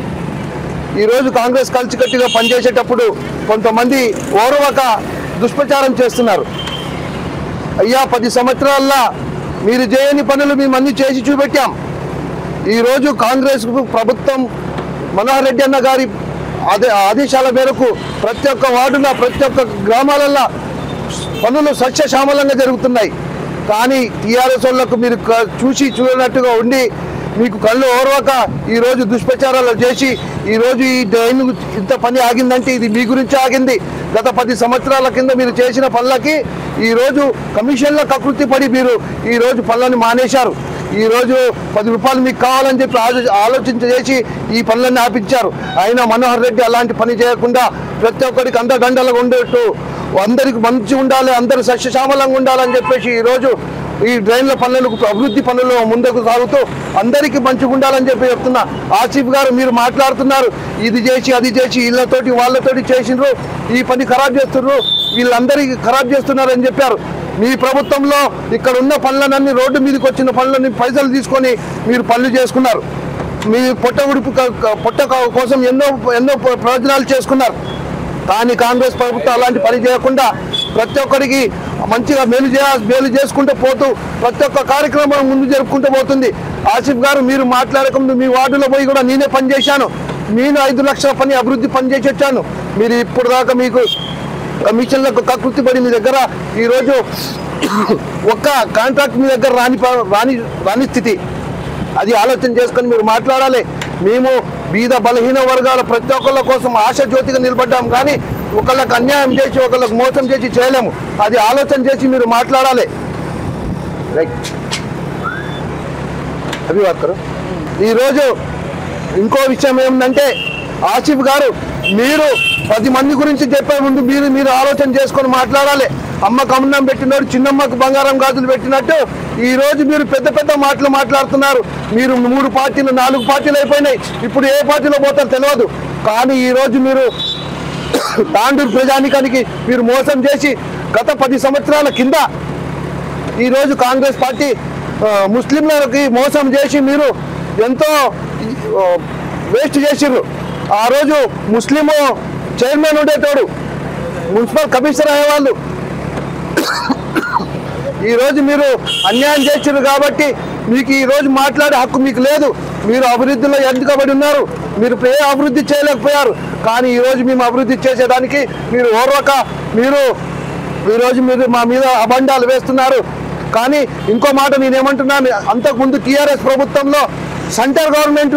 ఈరోజు కాంగ్రెస్ కలిసికట్టుగా పనిచేసేటప్పుడు కొంతమంది ఓర్వక దుష్ప్రచారం చేస్తున్నారు. అయ్యా, 10 సంవత్సరాల్లో మీరు చేయని పనులు మేము అన్ని చేసి చూపెట్టాం. ఈరోజు కాంగ్రెస్ ప్రభుత్వం మనోహర్ రెడ్డి అన్న గారి ఆదేశాల మేరకు ప్రతి ఒక్క వార్డులో, ప్రతి ఒక్క గ్రామాలలో పనులు సస్యశ్యామలంగా జరుగుతున్నాయి. కానీ టీఆర్ఎస్ వాళ్ళకు మీరు చూసి చూడనట్టుగా ఉండి మీకు కళ్ళు ఓర్వక ఈరోజు దుష్ప్రచారాలు చేసి ఈరోజు ఈ డ్రైన్ ఇంత పని ఆగిందంటే ఇది మీ గురించి ఆగింది. గత 10 సంవత్సరాల కింద మీరు చేసిన పనులకి ఈరోజు కమిషన్ల కకృతి పడి మీరు ఈరోజు పనులను మానేశారు. ఈరోజు 10 రూపాయలు మీకు కావాలని చెప్పి ఆలోచించేసి ఈ పనులన్నీ ఆపించారు. అయినా మనోహర్ రెడ్డి అలాంటి పని చేయకుండా ప్రతి ఒక్కరికి అండదండలుగా ఉండేట్టు, అందరికి మంచి ఉండాలి, అందరు సస్యశ్యామలంగా ఉండాలని చెప్పేసి ఈరోజు ఈ డ్రైన్ల పనులకు, అభివృద్ధి పనులు ముందుకు సాగుతూ అందరికీ మంచిగా ఉండాలని చెప్పి చెప్తున్నా. ఆసిఫ్ గారు మీరు మాట్లాడుతున్నారు, ఇది చేసి అది చేసి వీళ్ళతోటి వాళ్ళతోటి చేసినారు, ఈ పని ఖరాబ్ చేస్తున్నారు, వీళ్ళందరికీ ఖరాబ్ చేస్తున్నారు అని చెప్పారు. మీ ప్రభుత్వంలో ఇక్కడ ఉన్న పనులన్నీ, రోడ్డు మీదకి వచ్చిన పనులన్నీ పైసలు తీసుకొని మీరు పనులు చేసుకున్నారు. మీ పొట్ట కోసం ఎన్నో ప్రయోజనాలు చేసుకున్నారు. కానీ కాంగ్రెస్ ప్రభుత్వం అలాంటి పని చేయకుండా ప్రతి ఒక్కరికి మంచిగా మేలు చేసుకుంటూ పోతూ ప్రతి ఒక్క కార్యక్రమం ముందు జరుపుకుంటూ పోతుంది. ఆసిఫ్ గారు మీరు మాట్లాడకుండా మీ వార్డులో పోయి కూడా నేనే పనిచేశాను. నేను 5 లక్షల పని అభివృద్ధి పని చేసి వచ్చాను. మీరు ఇప్పుడు దాకా మీకు కమిషన్లకు కకృతి పడి మీ దగ్గర ఈరోజు ఒక్క కాంట్రాక్ట్ మీ దగ్గర రాని స్థితి. అది ఆలోచన చేసుకొని మీరు మాట్లాడాలి. మేము బీద బలహీన వర్గాల ప్రతి ఒక్కళ్ళ కోసం ఆశాజ్యోతిగా నిలబడ్డాం. కానీ ఒకళ్ళకి అన్యాయం చేసి ఒకళ్ళకి మోసం చేసి చేయలేము. అది ఆలోచన చేసి మీరు మాట్లాడాలి. రైట్, అభివాదకరు. ఈరోజు ఇంకో విషయం ఏమిటంటే ఆసిఫ్ గారు మీరు 10 మంది గురించి చెప్పే ముందు మీరు ఆలోచన చేసుకొని మాట్లాడాలి. అమ్మకు అన్నం పెట్టినట్టు, చిన్నమ్మకు బంగారం గాజులు పెట్టినట్టు ఈరోజు మీరు పెద్ద మాటలు మాట్లాడుతున్నారు. మీరు 3 పార్టీలు 4 పార్టీలు అయిపోయినాయి. ఇప్పుడు ఏ పార్టీలో పోతారో తెలియదు. కానీ ఈరోజు మీరు తాండూరు ప్రజానికానికి మీరు మోసం చేసి గత 10 సంవత్సరాల కింద ఈరోజు కాంగ్రెస్ పార్టీ ముస్లింలకి మోసం చేసి మీరు ఎంతో వేస్ట్ చేసిర్రు. ఆ రోజు ముస్లిం చైర్మన్ ఉండేటోడు, మున్సిపల్ కమిషనర్ అయ్యేవాళ్ళు. ఈరోజు మీరు అన్యాయం చేసిర్రు కాబట్టి మీకు ఈరోజు మాట్లాడే హక్కు మీకు లేదు. మీరు అభివృద్ధిలో ఎన్నుకబడి ఉన్నారు, మీరు అభివృద్ధి చేయలేకపోయారు. కానీ ఈరోజు మేము అభివృద్ధి చేసేదానికి మీరు ఓర్వక ఈరోజు మీరు మా మీద అబండాలు వేస్తున్నారు. కానీ ఇంకో మాట నేనేమంటున్నాను, అంతకుముందు టీఆర్ఎస్ ప్రభుత్వంలో సెంట్రల్ గవర్నమెంట్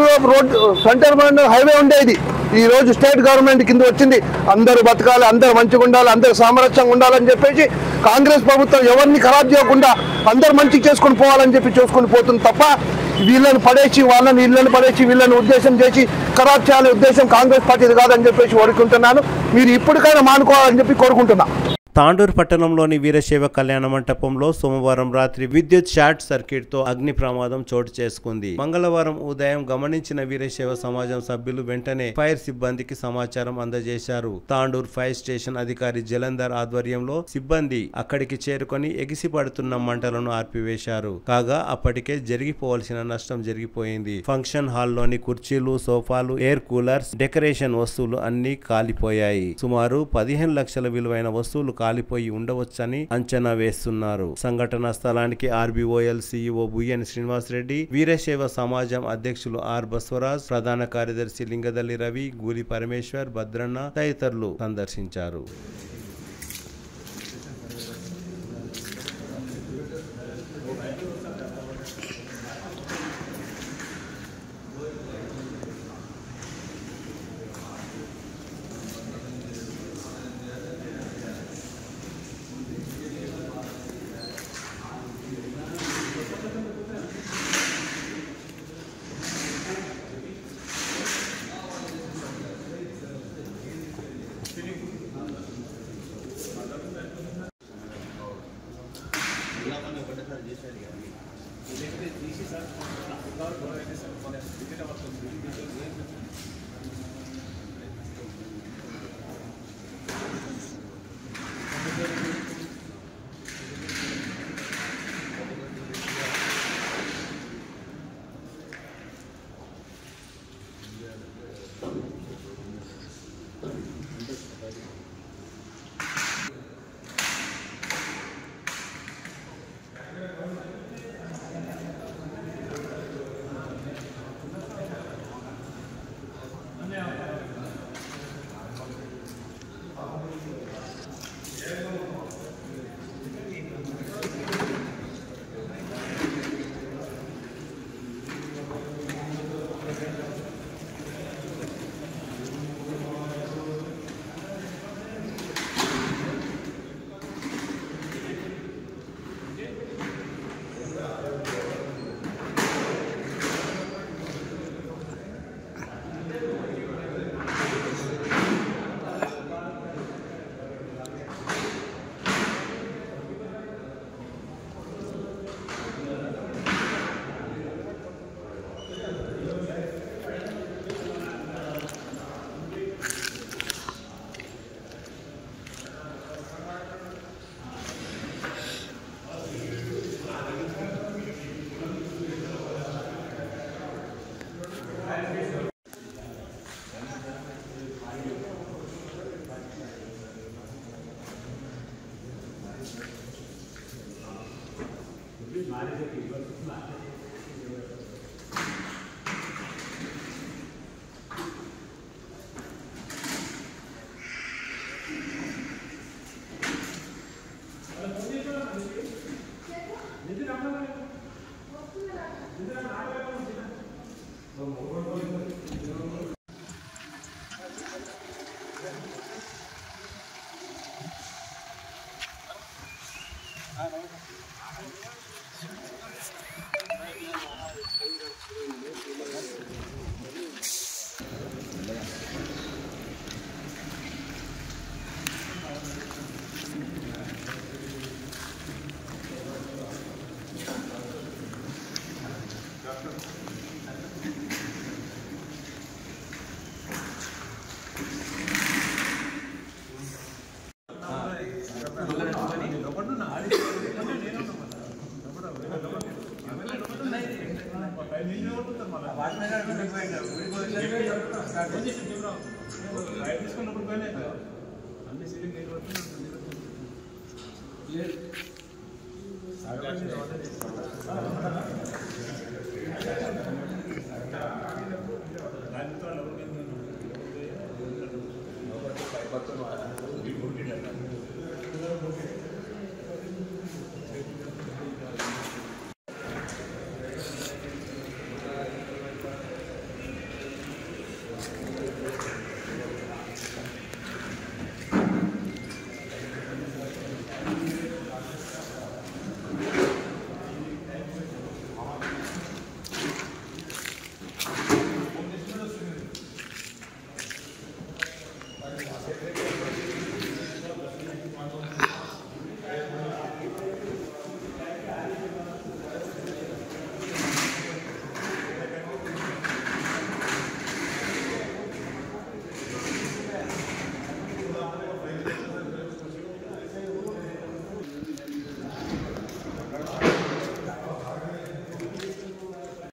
హైవే ఉండేది, ఈరోజు స్టేట్ గవర్నమెంట్ కింద వచ్చింది. అందరూ బతకాలి, అందరూ మంచిగా ఉండాలి, అందరూ సామరస్యంగా ఉండాలని చెప్పేసి కాంగ్రెస్ ప్రభుత్వం ఎవరిని ఖరాబ్ చేయకుండా అందరూ మంచిగా చేసుకొని పోవాలని చెప్పి చూసుకొని పోతుంది తప్ప వీళ్ళని పడేసి వీళ్ళని ఉద్దేశం చేసి ఖరాబ్ చేయాలనే ఉద్దేశం కాంగ్రెస్ పార్టీది కాదని చెప్పేసి కోరుకుంటున్నాను. మీరు ఇప్పటికైనా మానుకోవాలని చెప్పి కోరుకుంటున్నా. తాండూరు పట్టణంలోని వీరశైవ కళ్యాణ మంటపంలో సోమవారం రాత్రి విద్యుత్ షార్ట్ సర్క్యూట్ తో అగ్ని ప్రమాదం చోటు చేసుకుంది. మంగళవారం ఉదయం గమనించిన వీరశైవ సమాజం సభ్యులు వెంటనే ఫైర్ సిబ్బందికి సమాచారం అందజేశారు. తాండూరు ఫైర్ స్టేషన్ అధికారి జలంధర్ ఆధ్వర్యంలో సిబ్బంది అక్కడికి చేరుకొని ఎగిసిపడుతున్న మంటలను ఆర్పివేశారు. కాగా అప్పటికే జరిగిపోవలసిన నష్టం జరిగిపోయింది. ఫంక్షన్ హాల్లోని కుర్చీలు, సోఫాలు, ఎయిర్ కూలర్స్, డెకరేషన్ వస్తువులు అన్ని కాలిపోయాయి. సుమారు 15 లక్షల విలువైన వస్తువులు కాలిపోయి ఉండవచ్చని అంచనా వేస్తున్నారు. సంఘటన స్థలానికి ఆర్బీఓఎల్ సీఈఓ బుయ్యని శ్రీనివాసరెడ్డి, వీరశైవ సమాజం అధ్యక్షులు ఆర్ బస్వరాజ్, ప్రధాన కార్యదర్శి లింగదల్లి రవి, గూలి పరమేశ్వర్, భద్రన్న తదితరులు సందర్శించారు.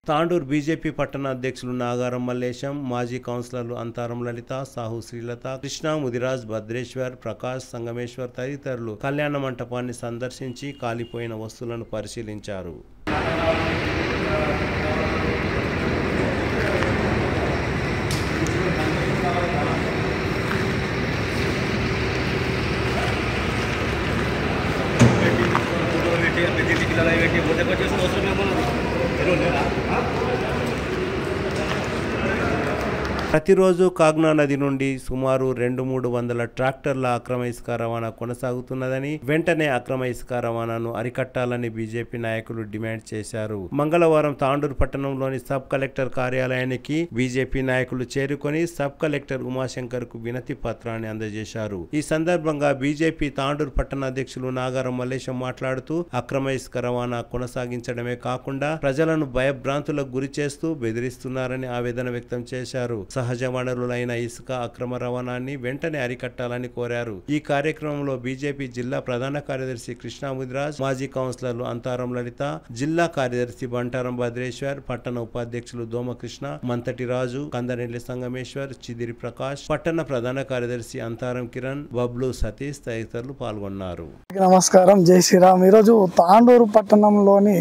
తాండూరు బీజేపీ పట్టణ అధ్యక్షులు నాగారం మల్లేశం, మాజీ కౌన్సిలర్లు అంతారం లలిత, సాహు శ్రీలత, కృష్ణ, ముదిరాజ్, భద్రేశ్వర్, ప్రకాష్, సంగమేశ్వర్ తదితరులు కళ్యాణ మంటపాన్ని సందర్శించి కాలిపోయిన వస్తువులను పరిశీలించారు. ప్రతిరోజు కాగ్నా నది నుండి సుమారు 200-300 ట్రాక్టర్ల అక్రమ ఇసుక రవాణా కొనసాగుతున్నదని, వెంటనే అక్రమ ఇసుక రవాణాను అరికట్టాలని బీజేపీ నాయకులు డిమాండ్ చేశారు. మంగళవారం తాండూరు పట్టణంలోని సబ్ కలెక్టర్ కార్యాలయానికి బీజేపీ నాయకులు చేరుకొని సబ్ కలెక్టర్ ఉమాశంకర్ కు వినతి పత్రాన్ని అందజేశారు. ఈ సందర్భంగా బీజేపీ తాండూరు పట్టణ అధ్యక్షులు నాగారం మల్లేశం మాట్లాడుతూ అక్రమ ఇసుక రవాణా కొనసాగించడమే కాకుండా ప్రజలను భయభ్రాంతులకు గురి చేస్తూ బెదిరిస్తున్నారని ఆవేదన వ్యక్తం చేశారు. సహజ వనరులైన ఇసుక అక్రమ రవాణాన్ని వెంటనే అరికట్టాలని కోరారు. ఈ కార్యక్రమంలో బీజేపీ జిల్లా ప్రధాన కార్యదర్శి కృష్ణ ముదిరాజ్, మాజీ కౌన్సిలర్లు అంతారం లలిత, జిల్లా కార్యదర్శి బంటారం భద్రేశ్వర్, పట్టణ ఉపాధ్యక్షులు దోమకృష్ణ, మంతటి రాజు, కందరెల్లి సంగమేశ్వర్, చిదిరి ప్రకాష్, పట్టణ ప్రధాన కార్యదర్శి అంతారం కిరణ్, బబ్లు సతీష్ తదితరులు పాల్గొన్నారు. నమస్కారం, జై శ్రీరామ్. ఈరోజు తాండూరు పట్టణంలోని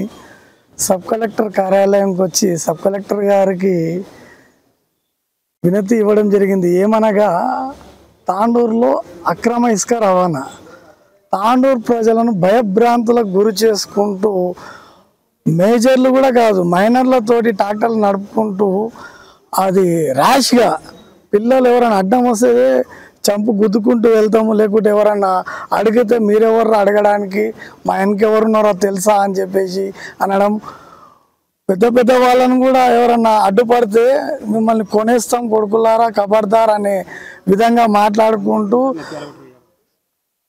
సబ్ కలెక్టర్ కార్యాలయంకి వచ్చి సబ్ కలెక్టర్ గారికి వినతి ఇవ్వడం జరిగింది. ఏమనగా తాండూరులో అక్రమ ఇసుక రవాణా తాండూరు ప్రజలను భయభ్రాంతులకు గురి చేసుకుంటూ, మేజర్లు కూడా కాదు మైనర్లతోటి ట్రాక్టర్లు నడుపుకుంటూ, అది ర్యాష్గా పిల్లలు ఎవరైనా అడ్డం వస్తే చంపు గుద్దుకుంటూ వెళ్తాము, లేకుంటే ఎవరన్నా అడిగితే మీరెవరు అడగడానికి, మా వెనకెవరున్నారో తెలుసా అని చెప్పేసి అనడం, పెద్ద పెద్ద వాళ్ళను కూడా ఎవరన్నా అడ్డుపడితే మిమ్మల్ని కొనేస్తాం కొడుకులారా ఖబర్దార్ అనే విధంగా మాట్లాడుకుంటూ,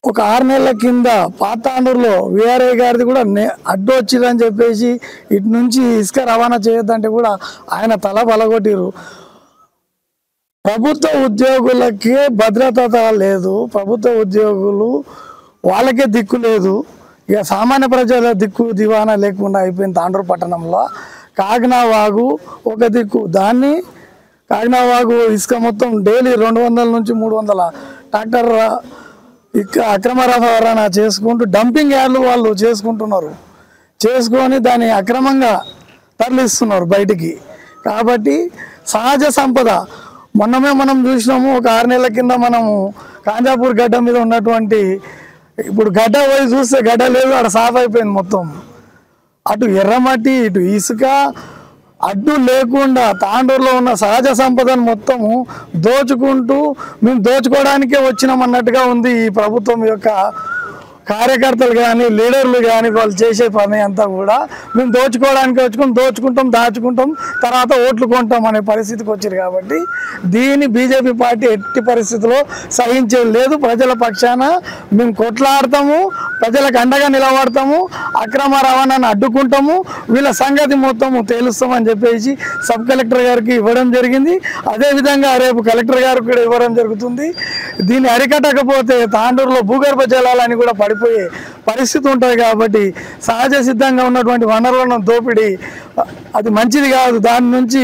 ఒక 6 నెలల కింద పాతాండూరులో వీఆర్ఐ గారిది కూడా అడ్డు వచ్చిందని చెప్పేసి ఇటు నుంచి ఇసుక రవాణా చేయొద్దంటే కూడా ఆయన తల బలగొట్టిరు. ప్రభుత్వ ఉద్యోగులకే భద్రత లేదు, ప్రభుత్వ ఉద్యోగులు వాళ్ళకే దిక్కు లేదు. ఇక సామాన్య ప్రజల దిక్కు దివానా లేకుండా అయిపోయింది. తాండూరు పట్టణంలో కాగ్నా వాగు ఒక దిక్కు, దాన్ని కాగ్నా వాగు ఇసుక మొత్తం డైలీ 200 నుంచి 300 ట్రాక్టర్ అక్రమ రవాణా చేసుకుంటూ డంపింగ్ యార్డ్లు వాళ్ళు చేసుకుంటున్నారు, చేసుకొని దాన్ని అక్రమంగా తరలిస్తున్నారు బయటికి. కాబట్టి సహజ సంపద మొన్నమే మనం చూసినాము. ఒక 6 నెలల కింద మనము కాంజాపూర్ గడ్డ మీద ఉన్నటువంటి, ఇప్పుడు గడ్డ పోయి చూస్తే గడ్డ లేదు, అక్కడ సాఫ్ అయిపోయింది మొత్తం. అటు ఎర్రమట్టి ఇటు ఇసుక అడ్డు లేకుండా తాండూరులో ఉన్న సహజ సంపదను మొత్తము దోచుకుంటూ, మేము దోచుకోవడానికే వచ్చినామన్నట్టుగా ఉంది ఈ ప్రభుత్వం యొక్క కార్యకర్తలు కానీ లీడర్లు కానీ వాళ్ళు చేసే పని అంతా కూడా. మేము దోచుకోవడానికి దోచుకుంటాం, దాచుకుంటాం, తర్వాత ఓట్లు కొంటాం అనే పరిస్థితికి వచ్చారు. కాబట్టి దీన్ని బీజేపీ పార్టీ ఎట్టి పరిస్థితుల్లో సహించేది లేదు. ప్రజల పక్షాన మేము కొట్లాడతాము, ప్రజలకు అండగా నిలబడతాము, అక్రమ రవాణాను అడ్డుకుంటాము, వీళ్ళ సంగతి మొత్తము తేలుస్తామని చెప్పేసి సబ్ కలెక్టర్ గారికి ఇవ్వడం జరిగింది. అదేవిధంగా రేపు కలెక్టర్ గారికి కూడా ఇవ్వడం జరుగుతుంది. దీన్ని అరికట్టకపోతే తాండూరులో భూగర్భ జలాలని కూడా పడిపోయే పరిస్థితి ఉంటుంది. కాబట్టి సహజ సిద్ధంగా ఉన్నటువంటి వనరులను దోపిడీ అది మంచిది కాదు. దాని నుంచి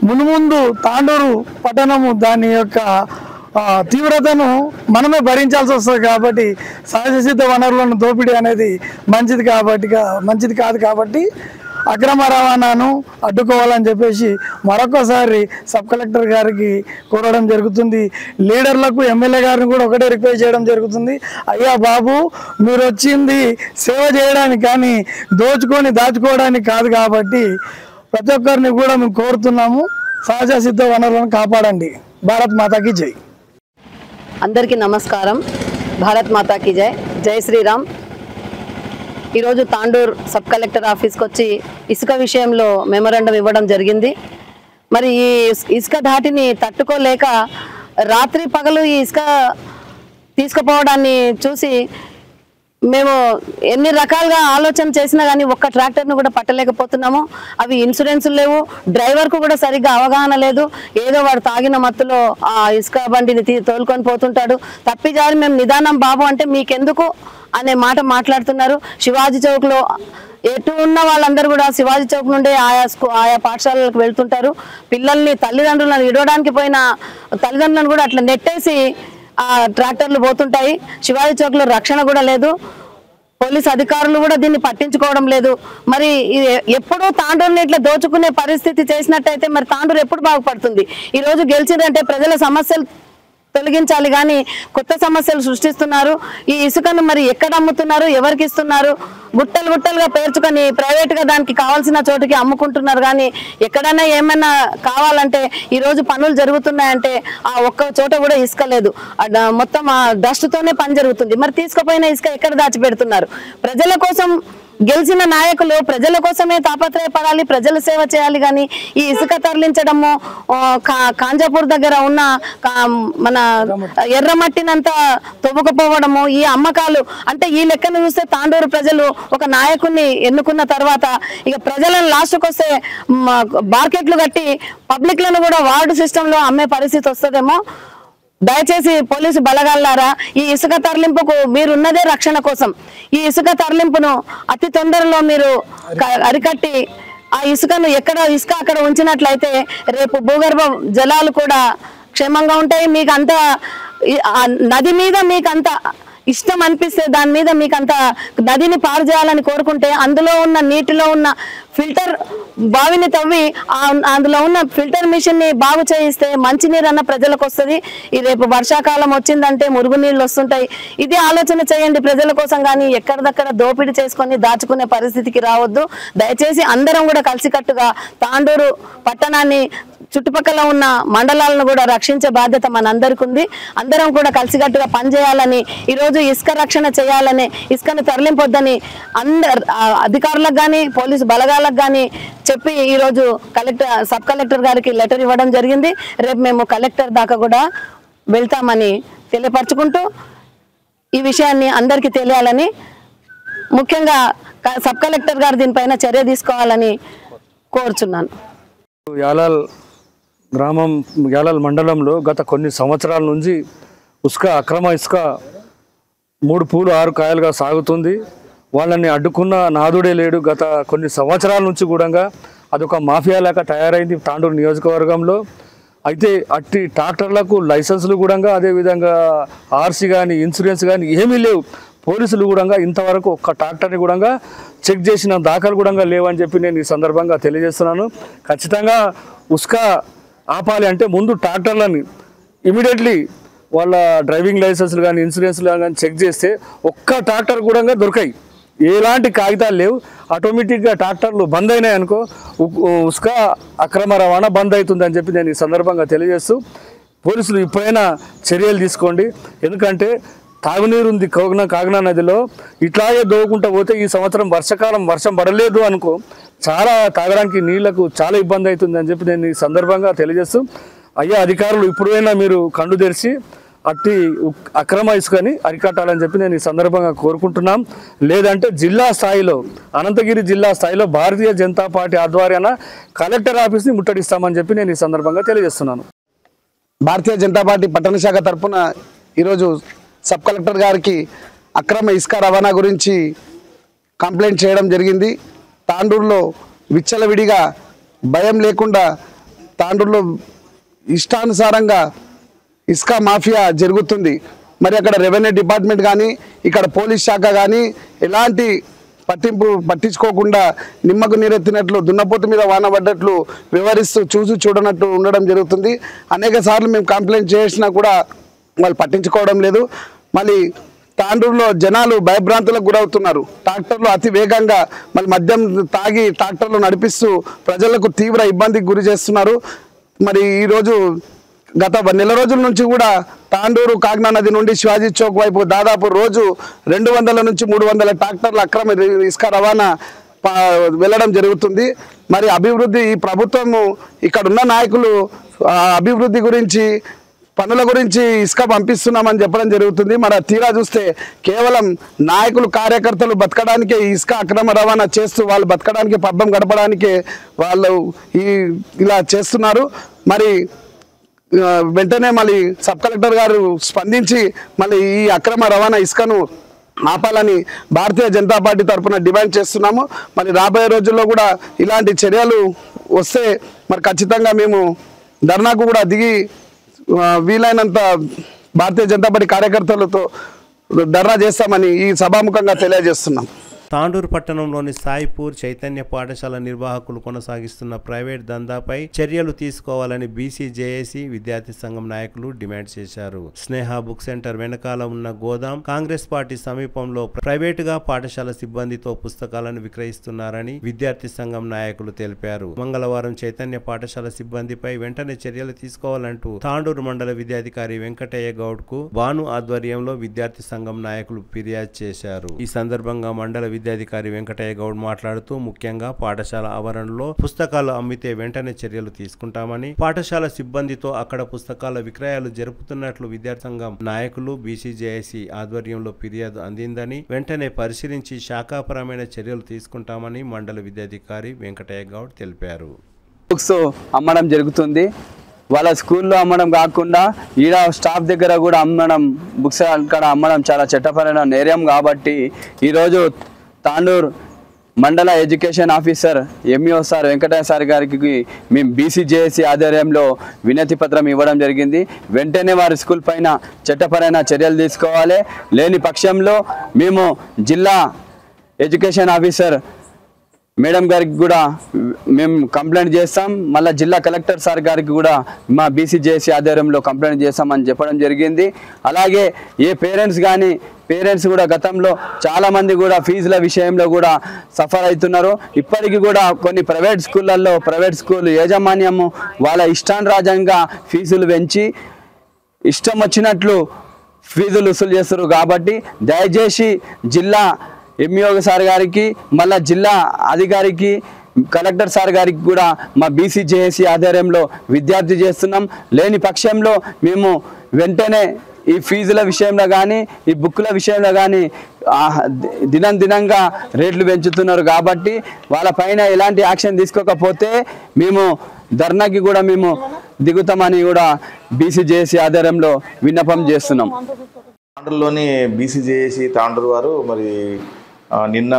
మున్ముందు తాండూరు పట్టణము దాని యొక్క తీవ్రతను మనమే భరించాల్సి వస్తుంది కాబట్టి సహజ సిద్ధ వనరులను దోపిడీ అనేది మంచిది కాదు కాబట్టి అక్రమ రవాణాను అడ్డుకోవాలని చెప్పేసి మరొకసారి సబ్ కలెక్టర్ గారికి కోరడం జరుగుతుంది. లీడర్లకు ఎమ్మెల్యే గారిని కూడా ఒకటే రిక్వెస్ట్ చేయడం జరుగుతుంది. అయ్యా బాబు, మీరు వచ్చింది సేవ చేయడానికి కానీ దాచుకోవడానికి కాదు కాబట్టి ప్రతి ఒక్కరిని కూడా మేము కోరుతున్నాము, సహజ సిద్ధ వనరులను కాపాడండి. భారత్ మాతాకి జై. అందరికీ నమస్కారం. భారత్ మాతాకి జై. జై శ్రీరామ్. ఈరోజు తాండూర్ సబ్ కలెక్టర్ ఆఫీస్కి వచ్చి ఇసుక విషయంలో మెమోరాండం ఇవ్వడం జరిగింది. మరి ఈ ఇసుక ధాటిని తట్టుకోలేక రాత్రి పగలు ఈ ఇసుక తీసుకుపోవడాన్ని చూసి మేము ఎన్ని రకాలుగా ఆలోచన చేసినా కానీ ఒక్క ట్రాక్టర్ను కూడా పట్టలేకపోతున్నాము. అవి ఇన్సూరెన్స్ లేవు, డ్రైవర్కు కూడా సరిగ్గా అవగాహన లేదు. ఏదో వాడు తాగిన మత్తులో ఆ ఇసుక బండిని తోలుకొని పోతుంటాడు. తప్పిజారి మేము నిదానం బాబు అంటే మీకెందుకు అనే మాట మాట్లాడుతున్నారు. శివాజీ చౌక్లో ఎటు ఉన్న వాళ్ళందరూ కూడా శివాజీ చౌక్ నుండి ఆయా పాఠశాలలకు వెళ్తుంటారు. పిల్లల్ని తల్లిదండ్రులను ఇడవడానికి పోయిన తల్లిదండ్రులను కూడా అట్లా నెట్టేసి ఆ ట్రాక్టర్లు పోతుంటాయి. శివాజీ చౌక్లో రక్షణ కూడా లేదు. పోలీస్ అధికారులు కూడా దీన్ని పట్టించుకోవడం లేదు. మరి ఎప్పుడూ తాండూరుని ఇట్లా దోచుకునే పరిస్థితి చేసినట్టయితే మరి తాండూరు ఎప్పుడు బాగుపడుతుంది? ఈరోజు గెలిచిందంటే ప్రజల సమస్యలు తొలగించాలి కానీ కొత్త సమస్యలు సృష్టిస్తున్నారు. ఈ ఇసుకను మరి ఎక్కడ అమ్ముతున్నారు, ఎవరికి ఇస్తున్నారు? గుట్టలుగా పేర్చుకొని ప్రైవేట్గా దానికి కావాల్సిన చోటుకి అమ్ముకుంటున్నారు. కానీ ఎక్కడైనా ఏమైనా కావాలంటే ఈరోజు పనులు జరుగుతున్నాయంటే ఆ ఒక్క చోట కూడా ఇసుక లేదు. మొత్తం ఆ డస్ట్తోనే పని జరుగుతుంది. మరి తీసుకుపోయిన ఇసుక ఎక్కడ దాచిపెడుతున్నారు? ప్రజల కోసం గెలిచిన నాయకులు ప్రజల కోసమే తాపత్రయపడాలి, ప్రజల సేవ చేయాలి. కానీ ఈ ఇసుక తరలించడము, కాంజాపూర్ దగ్గర ఉన్న మన ఎర్రమట్టినంతా తవ్వుకుపోవడము, ఈ అమ్మకాలు అంటే ఈ లెక్కను చూస్తే తాండూరు ప్రజలు ఒక నాయకుడిని ఎన్నుకున్న తర్వాత ఇక ప్రజలను లాస్ట్కి వస్తే మార్కెట్లు కట్టి పబ్లిక్లను కూడా వార్డు సిస్టంలో అమ్మే పరిస్థితి వస్తుందేమో. దయచేసి పోలీసు బలగాలారా, ఈ ఇసుక తరలింపుకు మీరున్నదే రక్షణ కోసం. ఈ ఇసుక తరలింపును అతి తొందరలో మీరు అరికట్టి ఆ ఇసుకను ఇసుక అక్కడ ఉంచినట్లయితే రేపు భూగర్భ జలాలు కూడా క్షేమంగా ఉంటాయి. మీకు అంత నది మీద మీకు అంత ఇష్టం అనిపిస్తే దాని మీద మీకు అంత నదిని పారు చేయాలని కోరుకుంటే అందులో ఉన్న నీటిలో ఉన్న ఫిల్టర్ బావిని తవ్వి అందులో ఉన్న ఫిల్టర్ మిషన్ ని బాగు చేయిస్తే మంచినీరు అన్న ప్రజలకు వస్తుంది. ఈ రేపు వర్షాకాలం వచ్చిందంటే మురుగునీళ్ళు వస్తుంటాయి. ఇది ఆలోచన చేయండి ప్రజల కోసం. కానీ ఎక్కడిదక్కడ దోపిడీ చేసుకొని దాచుకునే పరిస్థితికి రావద్దు. దయచేసి అందరం కూడా కలిసికట్టుగా తాండూరు పట్టణాన్ని చుట్టుపక్కల ఉన్న మండలాలను కూడా రక్షించే బాధ్యత మనందరికీ ఉంది. అందరం కూడా కలిసికట్టుగా పనిచేయాలని, ఈరోజు ఇసుక రక్షణ చేయాలని, ఇసుకను తరలింపొద్దని అధికారులకు కానీ పోలీసు బలగాలకు కానీ చెప్పి ఈరోజు సబ్ కలెక్టర్ గారికి లెటర్ ఇవ్వడం జరిగింది. రేపు మేము కలెక్టర్ దాకా కూడా వెళ్తామని తెలియపరచుకుంటూ ఈ విషయాన్ని అందరికీ తెలియాలని, ముఖ్యంగా సబ్ కలెక్టర్ గారు దీనిపైన చర్య తీసుకోవాలని కోరుచున్నాను. యాలాల్ మండలంలో గత కొన్ని సంవత్సరాల నుంచి అక్రమ ఇసుక 3 పూలు 6 కాయలుగా సాగుతుంది. వాళ్ళని అడ్డుకున్న నాదుడే లేడు. గత కొన్ని సంవత్సరాల నుంచి కూడా అదొక మాఫియా లాగా తయారైంది తాండూరు నియోజకవర్గంలో. అయితే అట్టి ట్రాక్టర్లకు లైసెన్సులు కూడా, అదేవిధంగా ఆర్సీ కానీ ఇన్సూరెన్స్ కానీ ఏమీ లేవు. పోలీసులు కూడా ఇంతవరకు ఒక్క ట్రాక్టర్ని కూడా చెక్ చేసిన దాఖలు కూడా లేవని చెప్పి నేను ఈ సందర్భంగా తెలియజేస్తున్నాను. ఖచ్చితంగా ఉస్కా ఆపాలి అంటే ముందు ట్రాక్టర్లని ఇమీడియట్లీ వాళ్ళ డ్రైవింగ్ లైసెన్స్లు కానీ ఇన్సూరెన్స్లు కానీ చెక్ చేస్తే ఒక్క ట్రాక్టర్ కూడా దొరికాయి. ఎలాంటి కాగితాలు లేవు. ఆటోమేటిక్గా ట్రాక్టర్లు బంద్ అయినాయి అనుకో, ఉస్కా అక్రమ రవాణా బంద్ అవుతుందని చెప్పి నేను ఈ సందర్భంగా తెలియజేస్తూ పోలీసులు ఇప్పుడైనా చర్యలు తీసుకోండి. ఎందుకంటే తాగునీరు ఉంది కాగనా నదిలో, ఇట్లాగే దోగుకుంటూ పోతే ఈ సంవత్సరం వర్షం పడలేదు అనుకో, చాలా తాగడానికి నీళ్లకు చాలా ఇబ్బంది అవుతుంది అని చెప్పి నేను ఈ సందర్భంగా తెలియజేస్తూ, అయ్యా అధికారులు ఇప్పుడైనా మీరు కళ్ళు తెరిచి అట్టి అక్రమ ఇసుకని అరికట్టాలని చెప్పి నేను ఈ సందర్భంగా కోరుకుంటున్నాం. లేదంటే జిల్లా స్థాయిలో, అనంతగిరి జిల్లా స్థాయిలో భారతీయ జనతా పార్టీ ఆధ్వర్యాన కలెక్టర్ ఆఫీస్ని ముట్టడిస్తామని చెప్పి నేను ఈ సందర్భంగా తెలియజేస్తున్నాను. భారతీయ జనతా పార్టీ పట్టణ శాఖ తరఫున ఈరోజు సబ్ కలెక్టర్ గారికి అక్రమ ఇసుక రవాణా గురించి కంప్లైంట్ చేయడం జరిగింది. తాండూరులో విచ్చలవిడిగా భయం లేకుండా తాండూరులో ఇష్టానుసారంగా ఇసుక మాఫియా జరుగుతుంది. మరి అక్కడ రెవెన్యూ డిపార్ట్మెంట్ కానీ ఇక్కడ పోలీస్ శాఖ కానీ ఎలాంటి పట్టించుకోకుండా నిమ్మకు నీరెత్తినట్లు దున్నపోతు మీద వాన పడ్డట్లు వివరిస్తూ చూడనట్టు ఉండడం జరుగుతుంది. అనేక సార్లు మేము కంప్లైంట్ చేసినా కూడా వాళ్ళు పట్టించుకోవడం లేదు. మళ్ళీ తాండూరులో జనాలు భయభ్రాంతులకు గురవుతున్నారు. ట్రాక్టర్లు అతి వేగంగా మళ్ళీ మద్యం తాగి ట్రాక్టర్లు నడిపిస్తూ ప్రజలకు తీవ్ర ఇబ్బందికి గురి చేస్తున్నారు. మరి ఈరోజు గత నెల రోజుల నుంచి కూడా తాండూరు కాగ్నా నది నుండి శివాజీ చౌక్ వైపు దాదాపు రోజు 200 నుంచి 300 ట్రాక్టర్ల అక్రమ ఇసుక రవాణా వెళ్ళడం జరుగుతుంది. మరి అభివృద్ధి ఈ ప్రభుత్వము ఇక్కడున్న నాయకులు అభివృద్ధి గురించి పనుల గురించి ఇసుక పంపిస్తున్నామని చెప్పడం జరుగుతుంది. మరి తీరా చూస్తే కేవలం నాయకులు కార్యకర్తలు బతకడానికే ఇసుక అక్రమ రవాణా చేస్తూ వాళ్ళు బతకడానికి పబ్బం గడపడానికే వాళ్ళు ఇలా చేస్తున్నారు. మరి వెంటనే మళ్ళీ సబ్ కలెక్టర్ గారు స్పందించి మళ్ళీ ఈ అక్రమ రవాణా ఇసుకను ఆపాలని భారతీయ జనతా పార్టీ తరఫున డిమాండ్ చేస్తున్నాము. మరి రాబోయే రోజుల్లో కూడా ఇలాంటి చర్యలు వస్తే మరి ఖచ్చితంగా మేము ధర్నాకు కూడా దిగి వీలైనంత భారతీయ జనతా పార్టీ కార్యకర్తలతో ధర్నా చేస్తామని ఈ సభాముఖంగా తెలియజేస్తున్నాం. తాండూరు పట్టణంలోని సాయిపూర్ చైతన్య పాఠశాల నిర్వాహకులు కొనసాగిస్తున్న ప్రైవేట్ దందాపై చర్యలు తీసుకోవాలని బీసీజేఏసీ విద్యార్థి సంఘం నాయకులు డిమాండ్ చేశారు. స్నేహ బుక్ సెంటర్ వెనకాల ఉన్న గోదాం కాంగ్రెస్ పార్టీ సమీపంలో ప్రైవేటుగా పాఠశాల సిబ్బందితో పుస్తకాలను విక్రయిస్తున్నారని విద్యార్థి సంఘం నాయకులు తెలిపారు. మంగళవారం చైతన్య పాఠశాల సిబ్బందిపై వెంటనే చర్యలు తీసుకోవాలంటూ తాండూరు మండల విద్యాధికారి వెంకటయ్య గౌడ్ కు భాను ఆధ్వర్యంలో విద్యార్థి సంఘం నాయకులు ఫిర్యాదు చేశారు. ఈ సందర్భంగా మండల విద్యాధికారి వెంకటయ్య గౌడ్ మాట్లాడుతూ ముఖ్యంగా పాఠశాల ఆవరణలో పుస్తకాలు అమ్మితే వెంటనే చర్యలు తీసుకుంటామని, పాఠశాల సిబ్బందితో అక్కడ పుస్తకాల విక్రయాలు జరుపుతున్నట్లు విద్యార్థి సంఘం నాయకులు బీసీజేఏసీ ఆధ్వర్యంలో ఫిర్యాదు అందిందని వెంటనే పరిశీలించి శాఖాపరమైన చర్యలు తీసుకుంటామని మండల విద్యాధికారి వెంకటయ్య గౌడ్ తెలిపారు. బుక్స్ అమ్మడం జరుగుతుంది. వాళ్ళ స్కూల్లో అమ్మడం కాకుండా ఈడ స్టాఫ్ దగ్గర కూడా అమ్మడం, బుక్స్ అక్కడ అమ్మడం చాలా చట్టపరమైన నేరం. కాబట్టి ఈరోజు తాండూరు మండల education officer MEO sir Venkataiah sir గారికి మేము బీసీజేఏసీ ఆధ్వర్యంలో వినతి పత్రం ఇవ్వడం జరిగింది. వెంటనే వారి స్కూల్ పైన చట్టపరమైన చర్యలు తీసుకోవాలి. లేని పక్షంలో మేము జిల్లా ఎడ్యుకేషన్ ఆఫీసర్ మేడం గారికి కూడా మేము కంప్లైంట్ చేస్తాం. మళ్ళీ జిల్లా కలెక్టర్ సార్ గారికి కూడా మా బీసీజేఏసీ ఆధ్వర్యంలో కంప్లైంట్ చేస్తామని చెప్పడం జరిగింది. అలాగే ఏ పేరెంట్స్ కూడా గతంలో చాలామంది కూడా ఫీజుల విషయంలో కూడా సఫర్ అవుతున్నారు. ఇప్పటికీ కూడా కొన్ని ప్రైవేట్ స్కూల్ యాజమాన్యము వాళ్ళ ఇష్టానురాజంగా ఫీజులు పెంచి ఇష్టం వచ్చినట్లు ఫీజులు వసూలు చేస్తారు. కాబట్టి దయచేసి జిల్లా ఎంఈఓ సార్ గారికి, మళ్ళా జిల్లా అధికారికి, కలెక్టర్ సార్ గారికి కూడా మా బీసీజేఏసీ ఆధ్వర్యంలో విద్యార్థి చేస్తున్నాం. లేని పక్షంలో మేము వెంటనే ఈ ఫీజుల విషయంలో కానీ ఈ బుక్కుల విషయంలో కానీ దినంగా రేట్లు పెంచుతున్నారు. కాబట్టి వాళ్ళపైన ఎలాంటి యాక్షన్ తీసుకోకపోతే మేము ధర్నాకి కూడా మేము దిగుతామని కూడా బీసీజేఏసీ ఆధ్వర్యంలో విన్నపం చేస్తున్నాం. తాండూరులోని బీసీజేఏసీ తాండూరు వారు మరి నిన్న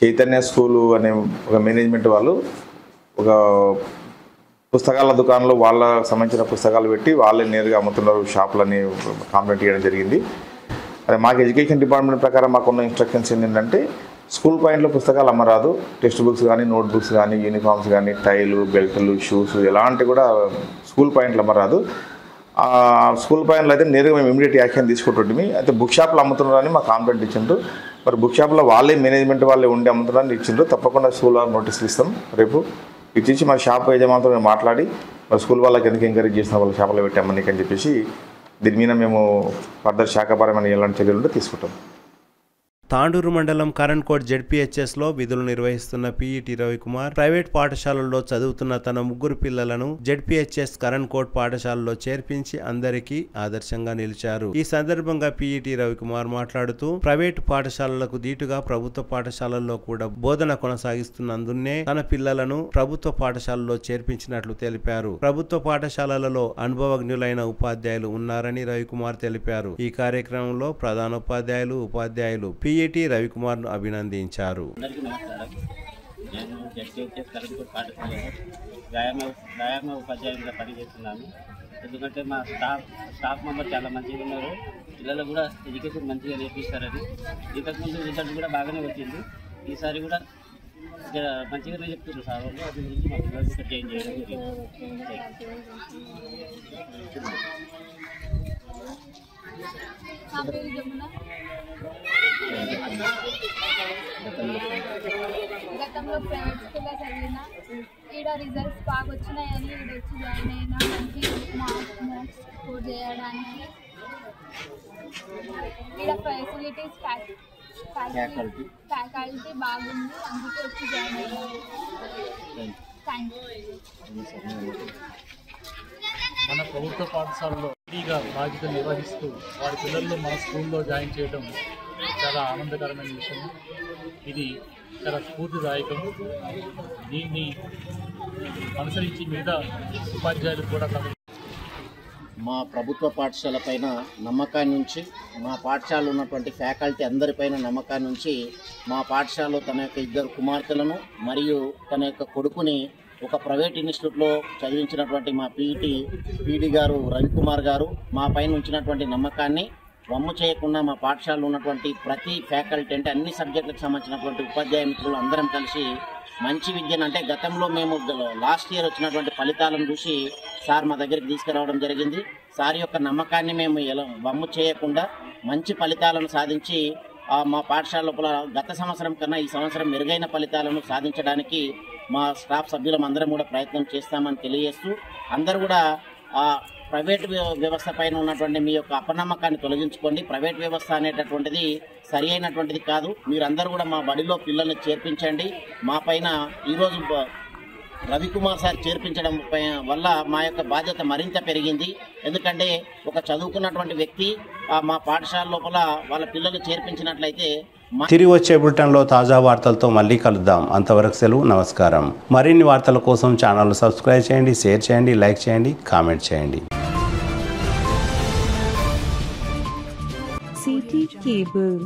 చైతన్య స్కూలు అనే ఒక మేనేజ్మెంట్ వాళ్ళు ఒక పుస్తకాల దుకాణంలో వాళ్ళ సంబంధించిన పుస్తకాలు పెట్టి వాళ్ళే నేరుగా అమ్ముతున్నారు షాపులని కంప్లైంట్ చేయడం జరిగింది. అదే మాకు ఎడ్యుకేషన్ డిపార్ట్మెంట్ ప్రకారం మాకున్న ఇన్స్ట్రక్షన్స్ ఏంటంటే స్కూల్ పాయింట్లో పుస్తకాలు అమ్మరాదు. టెక్స్ట్ బుక్స్ కానీ, నోట్ బుక్స్ కానీ, యూనిఫామ్స్ కానీ, టైలు, బెల్ట్లు, షూస్ ఎలాంటి కూడా స్కూల్ పాయింట్లు అమ్మరాదు. స్కూల్ పాయింట్లో అయితే నేరుగా మేము ఇమీడియట్ యాక్షన్ తీసుకుంటుంటే అయితే బుక్ షాప్లో అమ్ముతున్నారని మాకు కంప్లైంట్ ఇచ్చిండ్రు. మరి బుక్ షాప్లో వాళ్ళే మేనేజ్మెంట్ వాళ్ళే ఉండి అమ్ముతున్నారని ఇచ్చిండ్రు. తప్పకుండా స్కూల్ వాళ్ళకి నోటీసులు ఇస్తాం. రేపు ఇచ్చి మరి షాప్ యజమానితో మేము మాట్లాడి మరి స్కూల్ వాళ్ళకి ఎందుకు ఎంకరేజ్ చేసిన వాళ్ళ షాప్లో పెట్టామని అని చెప్పేసి దీని మీద మేము ఫర్దర్ శాఖాపరమైన ఎలాంటి చర్యలు ఉంటే తీసుకుంటాం. తాండూరు మండలం కరణ్కోట్ జెడ్పీహెచ్ఎస్ లో విధులు నిర్వహిస్తున్న పీఈటీ రవికుమార్ ప్రైవేట్ పాఠశాలల్లో చదువుతున్న తన 3 పిల్లలను జెడ్పీహెచ్ఎస్ కరణ్కోట్ పాఠశాలలో చేర్పించి అందరికీ ఆదర్శంగా నిలిచారు. ఈ సందర్భంగా పీఈటీ రవికుమార్ మాట్లాడుతూ ప్రైవేట్ పాఠశాలలకు దీటుగా ప్రభుత్వ పాఠశాలల్లో కూడా బోధన కొనసాగిస్తున్నందునే తన పిల్లలను ప్రభుత్వ పాఠశాలలో చేర్పించినట్లు తెలిపారు. ప్రభుత్వ పాఠశాలలలో అనుభవజ్ఞులైన ఉపాధ్యాయులు ఉన్నారని రవికుమార్ తెలిపారు. ఈ కార్యక్రమంలో ప్రధానోపాధ్యాయులు, ఉపాధ్యాయులు పీఈటీ రవికుమార్ ను అభినందించారు. నేను జడ్జిహెచ్ఎస్ కరెంట్ పాఠశాలలో వ్యాయామ ఉపాధ్యాయులుగా పనిచేస్తున్నాను. ఎందుకంటే మా స్టాఫ్ మెంబర్ చాలా మంచిగా ఉన్నారు. పిల్లలు కూడా ఎడ్యుకేషన్ మంచిగా నేర్పిస్తారని. ఇంతకుముందు రిజల్ట్ కూడా బాగానే వచ్చింది. ఈసారి కూడా మంచిగానే చెప్తున్నారు సార్ వాళ్ళు. అది గురించి మా పిల్లలు కూడా చేంజ్ చేయడం జరిగింది. గతంలో ప్రైవేట్ స్కూల్లో చదివిన ఈడ రిజల్ట్స్ బాగా వచ్చినాయని ఈడ వచ్చి జాయిన్ అయినా మంచి మార్క్స్ స్కోర్ చేయడానికి ఈడ ఫెసిలిటీస్ ఫ్యాకల్టీ బాగుంది, అందుకే వచ్చి జాయిన్ అయ్యాను. Thank you. మన ప్రభుత్వ పాఠశాలలో ఫ్రీగా బాధ్యతలు నిర్వహిస్తూ వారి పిల్లల్లో మన స్కూల్లో జాయిన్ చేయడం చాలా ఆనందకరమైన విషయం. ఇది చాలా స్ఫూర్తిదాయకం. దీన్ని అనుసరించి మిగతా ఉపాధ్యాయులు కూడా మా ప్రభుత్వ పాఠశాల పైన నమ్మకాన్ని ఉంచి, మా పాఠశాలలో ఉన్నటువంటి ఫ్యాకల్టీ అందరిపైన నమ్మకాన్ని ఉంచి, మా పాఠశాలలో తన యొక్క 2 కుమార్తెలను మరియు తన యొక్క కొడుకుని ఒక ప్రైవేట్ ఇన్స్టిట్యూట్లో చదివించినటువంటి మా పీడీ గారు రవికుమార్ గారు మా పైన ఉంచినటువంటి నమ్మకాన్ని వమ్ము చేయకుండా మా పాఠశాలలో ఉన్నటువంటి ప్రతి ఫ్యాకల్టీ అంటే అన్ని సబ్జెక్టులకు సంబంధించినటువంటి ఉపాధ్యాయ మిత్రులు అందరం కలిసి మంచి విద్యను అంటే గతంలో మేము లాస్ట్ ఇయర్ వచ్చినటువంటి ఫలితాలను చూసి సార్ మా దగ్గరికి తీసుకురావడం జరిగింది. సార్ యొక్క నమ్మకాన్ని మేము వమ్ము చేయకుండా మంచి ఫలితాలను సాధించి మా పాఠశాల లోపల గత సంవత్సరం కన్నా ఈ సంవత్సరం మెరుగైన ఫలితాలను సాధించడానికి మా స్టాఫ్ సభ్యులం అందరం కూడా ప్రయత్నం చేస్తామని తెలియజేస్తూ, అందరూ కూడా ప్రైవేట్ వ్యవస్థ పైన ఉన్నటువంటి మీ యొక్క అపనమ్మకాన్ని తొలగించుకోండి. ప్రైవేట్ వ్యవస్థ అనేటటువంటిది సరి అయినటువంటిది కాదు. మీరందరూ కూడా మా బడిలో పిల్లల్ని చేర్పించండి. మా పైన ఈరోజు రవికుమార్ సార్ చేర్పించడం వల్ల మా యొక్క బాధ్యత మరింత పెరిగింది. ఎందుకంటే ఒక చదువుకున్నటువంటి వ్యక్తి మా పాఠశాల లోపల వాళ్ళ పిల్లలు చేర్పించినట్లయితే తిరిగి వచ్చే బులెటిన్లో తాజా వార్తలతో మళ్ళీ కలుద్దాం. అంతవరకు సెలవు, నమస్కారం. మరిన్ని వార్తల కోసం ఛానల్ సబ్స్క్రైబ్ చేయండి, షేర్ చేయండి, లైక్ చేయండి, కామెంట్ చేయండి. CT Cable